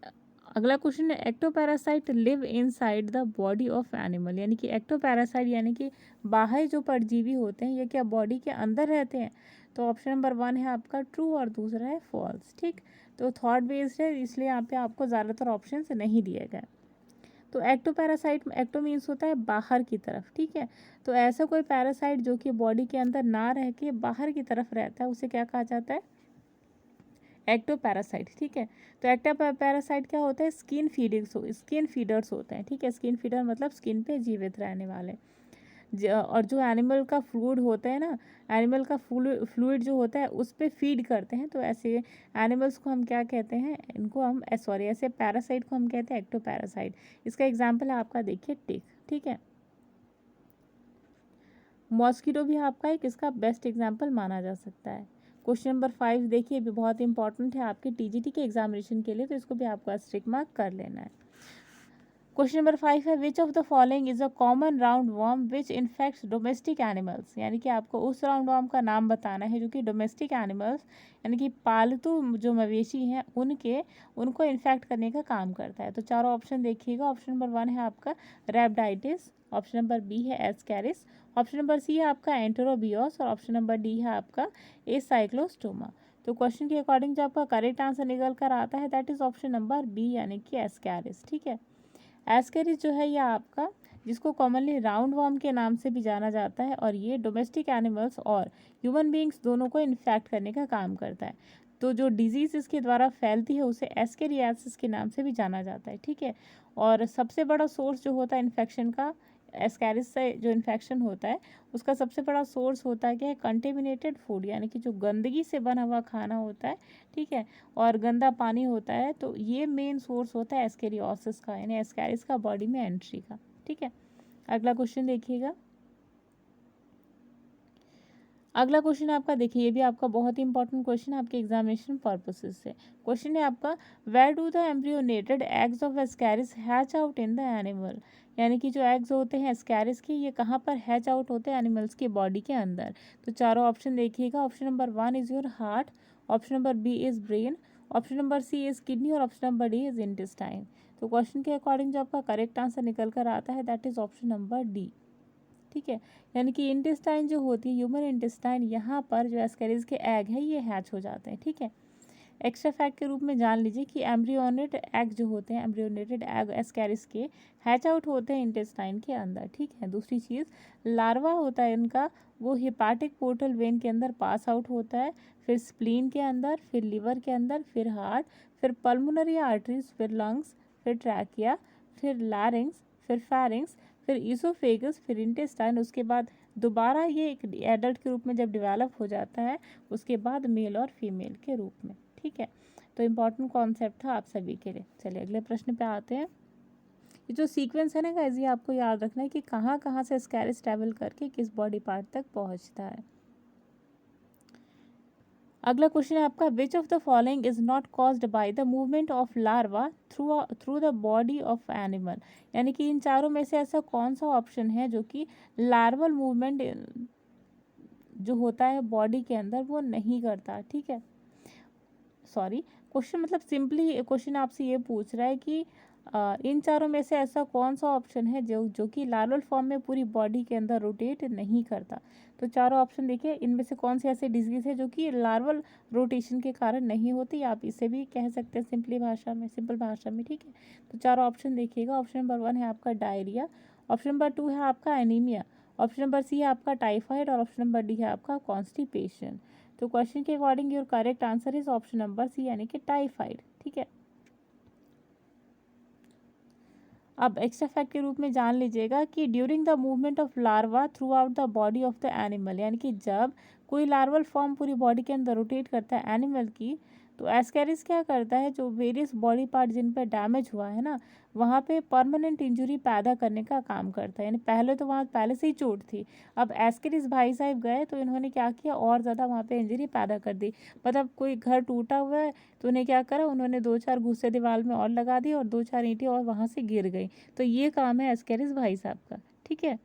अगला क्वेश्चन है, ectoparasite live inside the body of animal. यानी कि एक्टोपैरासाइट यानी कि बाह्य जो परजीवी होते हैं ये क्या बॉडी के अंदर रहते हैं। तो ऑप्शन नंबर 1 है आपका ट्रू और दूसरा है फॉल्स। ठीक, तो थॉट बेस्ड है इसलिए यहाँ पे आपको ज़्यादातर ऑप्शन नहीं दिए गए। तो एक्टोपैरासाइट, एक्टो मीन्स होता है बाहर की तरफ। ठीक है, तो ऐसा कोई पैरासाइट जो कि बॉडी के अंदर ना रह के बाहर की तरफ रहता है उसे क्या कहा जाता है, एक्टोपैरासाइट। ठीक है, तो एक्टोपैरासाइट क्या होता है, स्किन फीडर्स होते हैं। ठीक है, स्किन फीडर मतलब स्किन पे जीवित रहने वाले। और जो एनिमल का फ्लूइड होता है ना, एनिमल का फ्लूइड जो होता है उस पर फीड करते हैं। तो ऐसे एनिमल्स को हम क्या कहते हैं, इनको हम ऐसे पैरासाइट को हम कहते हैं एक्टोपैरासाइट। इसका एग्जाम्पल है आपका देखिए टिक। ठीक है, मॉस्किटो भी आपका एक इसका बेस्ट एग्जाम्पल माना जा सकता है। क्वेश्चन नंबर 5 देखिए, भी बहुत इंपॉर्टेंट है आपके टीजीटी के एग्जामिनेशन के लिए, तो इसको भी आपको स्ट्रिक मार्क कर लेना है। क्वेश्चन नंबर 5 है, which of the following is a common round worm which infects domestic animals. यानी कि आपको उस राउंड वर्म का नाम बताना है जो कि डोमेस्टिक एनिमल्स यानी कि पालतू जो मवेशी हैं उनको इन्फेक्ट करने का काम करता है। तो चारों ऑप्शन देखिएगा। ऑप्शन नंबर 1 है आपका रैबिडाइटिस, ऑप्शन नंबर बी है एस्कैरिस, ऑप्शन नंबर सी है आपका एंटेरोबियोस और ऑप्शन नंबर डी है आपका एसाइक्लोस्टोमा। तो क्वेश्चन के अकॉर्डिंग जो आपका करेक्ट आंसर निकल कर आता है that is option number B यानी कि एस्कैरिस। ठीक है, एस्कैरिस जो है ये आपका, जिसको कॉमनली राउंड वर्म के नाम से भी जाना जाता है, और ये डोमेस्टिक एनिमल्स और ह्यूमन बींग्स दोनों को इन्फेक्ट करने का काम करता है। तो जो डिजीज़ इसके द्वारा फैलती है उसे एस्केरियासिस के नाम से भी जाना जाता है। ठीक है, और सबसे बड़ा सोर्स जो होता है इन्फेक्शन का, एस्कैरिस से जो इन्फेक्शन होता है उसका सबसे बड़ा सोर्स होता है क्या है, कंटेमिनेटेड फूड, यानी कि जो गंदगी से बना हुआ खाना होता है। ठीक है, और गंदा पानी होता है, तो ये मेन सोर्स होता है एस्केरियोसिस का, यानी एस्कैरिस का बॉडी में एंट्री का। ठीक है, अगला क्वेश्चन देखिएगा। अगला क्वेश्चन आपका देखिए, ये भी आपका बहुत ही इंपॉर्टेंट क्वेश्चन है आपके एग्जामिनेशन पर्पसेस से। क्वेश्चन है आपका, where do the embryonated eggs of Ascaris hatch out in the animal. यानी कि जो एग्स होते हैं एस्कैरिस के, ये कहाँ पर हैच आउट होते हैं एनिमल्स की बॉडी के अंदर। तो चारों ऑप्शन देखिएगा। Option number 1 is your heart, option number B is brain, option number C is kidney और option number D is intestine. तो क्वेश्चन के अकॉर्डिंग जो आपका करेक्ट आंसर निकल कर आता है that is option number D. ठीक है, यानी कि इंटेस्टाइन जो होती है, ह्यूमन इंटेस्टाइन, यहाँ पर जो एस्कैरिस के एग है ये हैच हो जाते हैं। ठीक है, एक्स्ट्रा फैक्ट के रूप में जान लीजिए कि एम्ब्रियोनेट एग जो होते हैं, एम्ब्रियोनेटेड एग एस्कैरिस के हैच आउट होते हैं इंटेस्टाइन के अंदर। ठीक है, दूसरी चीज़, लार्वा होता है इनका, वो हिपाटिक पोर्टल वेन के अंदर पास आउट होता है, फिर स्प्लीन के अंदर, फिर लिवर के अंदर, फिर हार्ट, फिर पल्मोनरी आर्टरीज, फिर लंग्स, फिर ट्रैकिया, फिर लैरिंग्स, फिर फेरिंग्स, फिर ईसोफेगस, फिर इंटेस्टाइन। उसके बाद दोबारा ये एक एडल्ट के रूप में जब डेवलप हो जाता है, उसके बाद मेल और फीमेल के रूप में। ठीक है, तो इम्पॉर्टेंट कॉन्सेप्ट था आप सभी के लिए। चलिए अगले प्रश्न पे आते हैं। ये जो सीक्वेंस है ना गाइस, ये आपको याद रखना है कि कहाँ कहाँ से एस्कैरिस ट्रैवल करके किस बॉडी पार्ट तक पहुँचता है। अगला क्वेश्चन है आपका, which of the following is not caused by the movement of larva through the body of animal. यानी कि इन चारों में से ऐसा कौन सा ऑप्शन है जो कि लार्वल मूवमेंट जो होता है बॉडी के अंदर वो नहीं करता। ठीक है, सॉरी, क्वेश्चन मतलब सिंपली क्वेश्चन आपसे ये पूछ रहा है कि इन चारों में से ऐसा कौन सा ऑप्शन है जो कि लार्वल फॉर्म में पूरी बॉडी के अंदर रोटेट नहीं करता। तो चारों ऑप्शन देखिए, इनमें से कौन से ऐसे डिजीज है जो कि लार्वल रोटेशन के कारण नहीं होती, आप इसे भी कह सकते हैं सिंपल भाषा में। ठीक है, तो चारों ऑप्शन देखिएगा। ऑप्शन नंबर 1 है आपका डायरिया, ऑप्शन नंबर 2 है आपका एनीमिया, ऑप्शन नंबर सी है आपका टाइफाइड और ऑप्शन नंबर डी है आपका कॉन्स्टिपेशन। तो क्वेश्चन के according your correct answer is option number C, यानी कि टाइफाइड। ठीक है, अब एक्स्ट्रा फैक्ट के रूप में जान लीजिएगा कि during the movement of larva through out the body of the animal, यानी कि जब कोई लार्वल फॉर्म पूरी बॉडी के अंदर रोटेट करता है एनिमल की, तो एस्कैरिस क्या करता है, जो वेरियस बॉडी पार्ट जिन पर डैमेज हुआ है ना, वहाँ पे परमानेंट इंजरी पैदा करने का काम करता है। यानी पहले तो वहाँ पहले से ही चोट थी, अब एस्कैरिस भाई साहब गए तो इन्होंने क्या किया, और ज़्यादा वहाँ पे इंजरी पैदा कर दी। मतलब कोई घर टूटा हुआ है तो उन्हें क्या करा, उन्होंने 2-4 घुस्से दीवार में और लगा दी और 2-4 ईंटें और वहाँ से गिर गई। तो ये काम है एस्कैरिस भाई साहब का। ठीक है,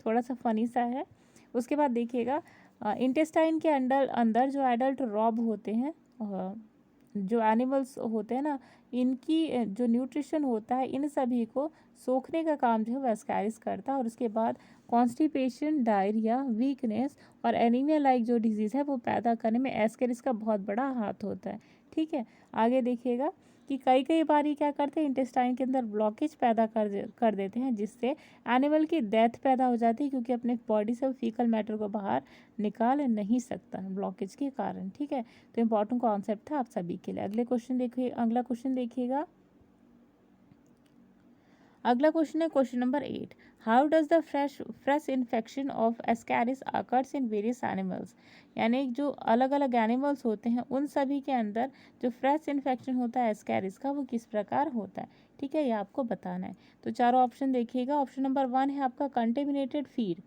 थोड़ा सा फनी सा है। उसके बाद देखिएगा, इंटेस्टाइन के अंदर अंदर जो एडल्ट रॉब होते हैं, जो एनिमल्स होते हैं ना, इनकी जो न्यूट्रिशन होता है, इन सभी को सोखने का काम जो है वो एस्कैरिस करता है। और उसके बाद कॉन्स्टिपेशन, डायरिया, वीकनेस और एनीमिया लाइक जो डिजीज़ है वो पैदा करने में एस्कैरिस का बहुत बड़ा हाथ होता है। ठीक है, आगे देखिएगा कि कई कई बार ये क्या करते हैं, इंटेस्टाइन के अंदर ब्लॉकेज पैदा कर देते हैं, जिससे एनिमल की डेथ पैदा हो जाती है, क्योंकि अपने बॉडी से फीकल मैटर को बाहर निकाल नहीं सकता ब्लॉकेज के कारण। ठीक है, तो इम्पॉर्टेंट कॉन्सेप्ट था आप सभी के लिए। अगला क्वेश्चन देखिएगा। अगला क्वेश्चन है question number 8, how does the fresh infection of Ascaris occurs in various animals. यानी जो अलग अलग एनिमल्स होते हैं उन सभी के अंदर जो फ्रेश इन्फेक्शन होता है एस्कैरिस का, वो किस प्रकार होता है। ठीक है, ये आपको बताना है। तो चारों ऑप्शन देखिएगा। ऑप्शन नंबर 1 है आपका contaminated feed,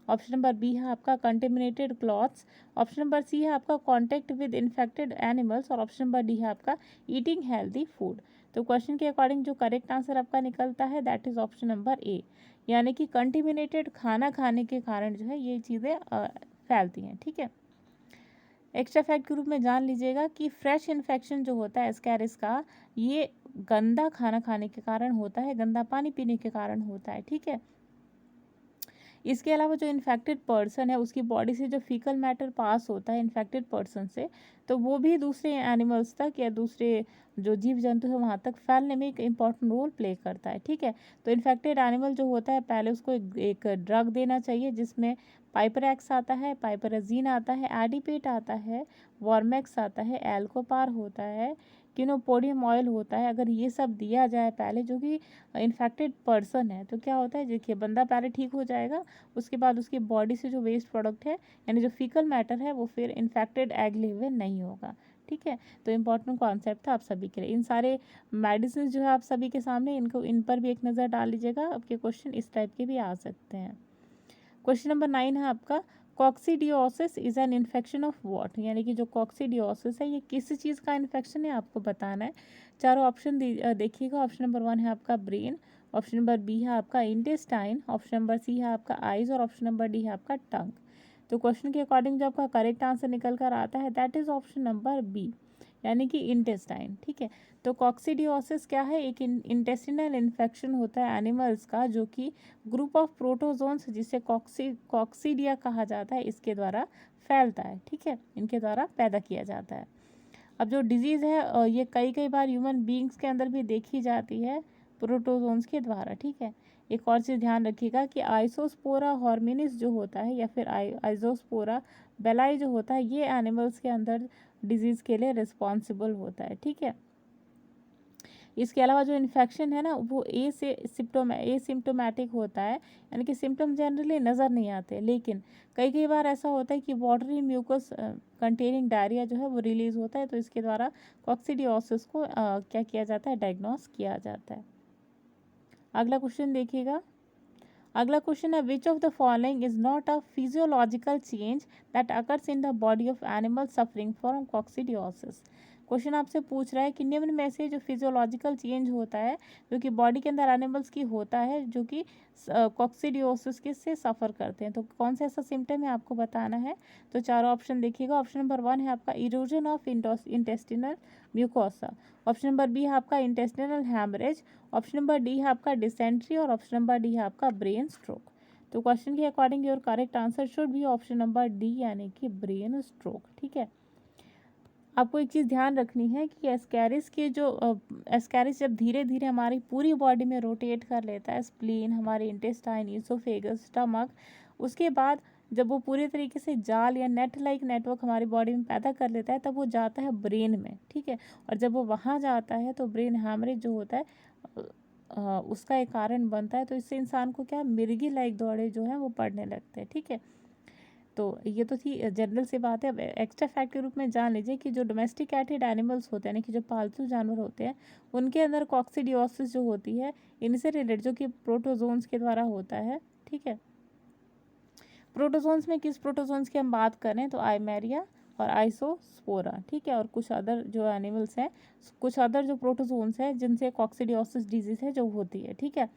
option number B है आपका contaminated clothes, option number C है आपका कॉन्टैक्ट विद इन्फेक्टेड एनिमल्स और ऑप्शन नंबर डी है आपका ईटिंग हेल्दी फूड। तो क्वेश्चन के अकॉर्डिंग जो करेक्ट आंसर आपका निकलता है that is option number A, यानी कि कंटेमिनेटेड खाना खाने के कारण जो है ये चीज़ें फैलती हैं। ठीक है, एक्स्ट्रा फैक्ट के रूप में जान लीजिएगा कि फ्रेश इन्फेक्शन जो होता है एस्कैरिस का, ये गंदा खाना खाने के कारण होता है, गंदा पानी पीने के कारण होता है। ठीक है, इसके अलावा जो इन्फेक्टेड पर्सन है उसकी बॉडी से जो फीकल मैटर पास होता है इन्फेक्टेड पर्सन से, तो वो भी दूसरे एनिमल्स तक या दूसरे जो जीव जंतु है वहाँ तक फैलने में एक इम्पॉर्टेंट रोल प्ले करता है। ठीक है, तो इन्फेक्टेड एनिमल जो होता है पहले उसको एक ड्रग देना चाहिए, जिसमें पाइपरैक्स आता है, पाइपराजीन आता है, एडिपेट आता है, वॉर्मेक्स आता है, एल्कोपार होता है, क्विनोपोडियम ऑयल होता है। अगर ये सब दिया जाए पहले जो कि इन्फेक्टेड पर्सन है, तो क्या होता है, देखिए बंदा पहले ठीक हो जाएगा, उसके बाद उसकी बॉडी से जो वेस्ट प्रोडक्ट है यानी जो फीकल मैटर है वो फिर इन्फेक्टेड एग लेवल नहीं होगा। ठीक है, तो इम्पॉर्टेंट कॉन्सेप्ट था आप सभी के लिए। इन सारे मेडिसिन जो है आप सभी के सामने, इनको इन पर भी एक नज़र डाल लीजिएगा, आपके क्वेश्चन इस टाइप के भी आ सकते हैं। क्वेश्चन नंबर 9 है आपका, coccidiosis is an infection of what, यानी कि जो कॉक्सीडियोसिस है ये किस चीज़ का इन्फेक्शन है आपको बताना है। चारों ऑप्शन देखिएगा। ऑप्शन नंबर 1 है आपका ब्रेन, ऑप्शन नंबर बी है आपका इंटेस्टाइन, ऑप्शन नंबर सी है आपका आइज और ऑप्शन नंबर डी है आपका टंग। तो क्वेश्चन के अकॉर्डिंग जो आपका करेक्ट आंसर निकल कर आता है that is option number B, यानी कि इंटेस्टाइन। ठीक है, तो कॉक्सीडियोसिस क्या है, एक इंटेस्टिनल इन्फेक्शन होता है एनिमल्स का, जो कि ग्रुप ऑफ प्रोटोजोन्स जिसे कॉक्सीडिया कहा जाता है इसके द्वारा फैलता है। ठीक है, इनके द्वारा पैदा किया जाता है। अब जो डिजीज़ है ये कई बार ह्यूमन बींग्स के अंदर भी देखी जाती है प्रोटोजोन्स के द्वारा। ठीक है, एक और चीज़ ध्यान रखिएगा कि आइसोस्पोरा हॉर्मिनिस जो होता है या फिर आइजोस्पोरा बेलाई जो होता है ये एनिमल्स के अंदर डिजीज़ के लिए रिस्पॉन्सिबल होता है। ठीक है, इसके अलावा जो इन्फेक्शन है ना वो एसिम्टोमेटिक होता है, यानी कि सिम्टम जनरली नज़र नहीं आते, लेकिन कई बार ऐसा होता है कि वाटरी म्यूकस कंटेनिंग डायरिया जो है वो रिलीज़ होता है, तो इसके द्वारा कॉक्सीडियोसिस को क्या किया जाता है, डायग्नोस किया जाता है। अगला क्वेश्चन देखिएगा। अगला क्वेश्चन है which of the following is not a physiological change that occurs in the body of animal suffering from coccidiosis. Question आपसे पूछ रहा है कि निम्न में से जो फिजियोलॉजिकल चेंज होता है जो कि बॉडी के अंदर एनिमल्स की होता है जो कि कॉक्सीडियोसिस के से सफ़र करते हैं, तो कौन सा ऐसा सिम्टम है आपको बताना है। तो चारों ऑप्शन देखिएगा। ऑप्शन नंबर 1 है आपका erosion of intestinal mucosa, option number B है आपका intestinal haemorrhage, option number D है आपका डिसेंट्री और ऑप्शन नंबर डी है आपका ब्रेन स्ट्रोक। तो क्वेश्चन के according your correct answer should be option number D, यानी कि ब्रेन स्ट्रोक। ठीक है, आपको एक चीज़ ध्यान रखनी है कि एस्कैरिस जब धीरे धीरे हमारी पूरी बॉडी में रोटेट कर लेता है, स्प्लीन, हमारे इंटेस्टाइन, ईसोफेगस, स्टमक, उसके बाद जब वो पूरे तरीके से जाल या नेट लाइक नेटवर्क हमारी बॉडी में पैदा कर लेता है तब वो जाता है ब्रेन में। ठीक है, और जब वो वहाँ जाता है तो ब्रेन हैमरेज जो होता है उसका एक कारण बनता है, तो इससे इंसान को क्या मिर्गी लाइक दौड़े जो है वो पड़ने लगते हैं। ठीक है, तो ये तो थी जनरल सी बात है। अब एक्स्ट्रा फैक्ट के रूप में जान लीजिए कि जो डोमेस्टिकेटेड एनिमल्स होते हैं, यानी कि जो पालतू जानवर होते हैं, उनके अंदर कॉक्सीडियोसिस जो होती है इनसे रिलेटेड जो कि प्रोटोजोन्स के द्वारा होता है। ठीक है, प्रोटोजोन्स में किस प्रोटोजोन्स की हम बात करें तो आइमेरिया और आइसोस्पोरा। ठीक है, और कुछ अदर जो एनिमल्स हैं, कुछ अदर जो प्रोटोजोन्स हैं जिनसे कॉक्सीडियोसिस डिजीज़ है जो होती है। ठीक है,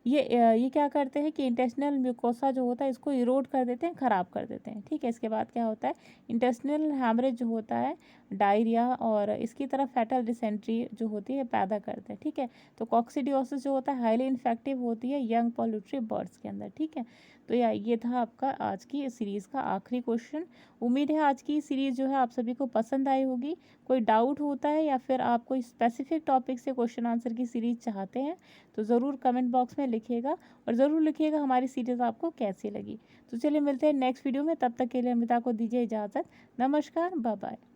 ये क्या करते हैं कि इंटेस्टिनल म्यूकोसा जो होता है इसको इरोड कर देते हैं, ख़राब कर देते हैं। ठीक है, इसके बाद क्या होता है, इंटेस्टिनल हैमरेज जो होता है, डायरिया और इसकी तरह फैटल डिसेंट्री जो होती है पैदा करते हैं। ठीक है, तो कॉक्सीडियोसिस जो होता है हाईली इन्फेक्टिव होती है यंग पोल्ट्री बर्ड्स के अंदर। ठीक है, तो ये था आपका आज की सीरीज़ का आखिरी क्वेश्चन। उम्मीद है आज की सीरीज़ जो है आप सभी को पसंद आई होगी। कोई डाउट होता है या फिर आप कोई स्पेसिफिक टॉपिक से क्वेश्चन आंसर की सीरीज़ चाहते हैं तो ज़रूर कमेंट बॉक्स में लिखिएगा और ज़रूर लिखिएगा हमारी सीरीज़ आपको कैसी लगी। तो चलिए मिलते हैं नेक्स्ट वीडियो में, तब तक के लिए अमिता को दीजिए इजाज़त। नमस्कार, बाय बाय।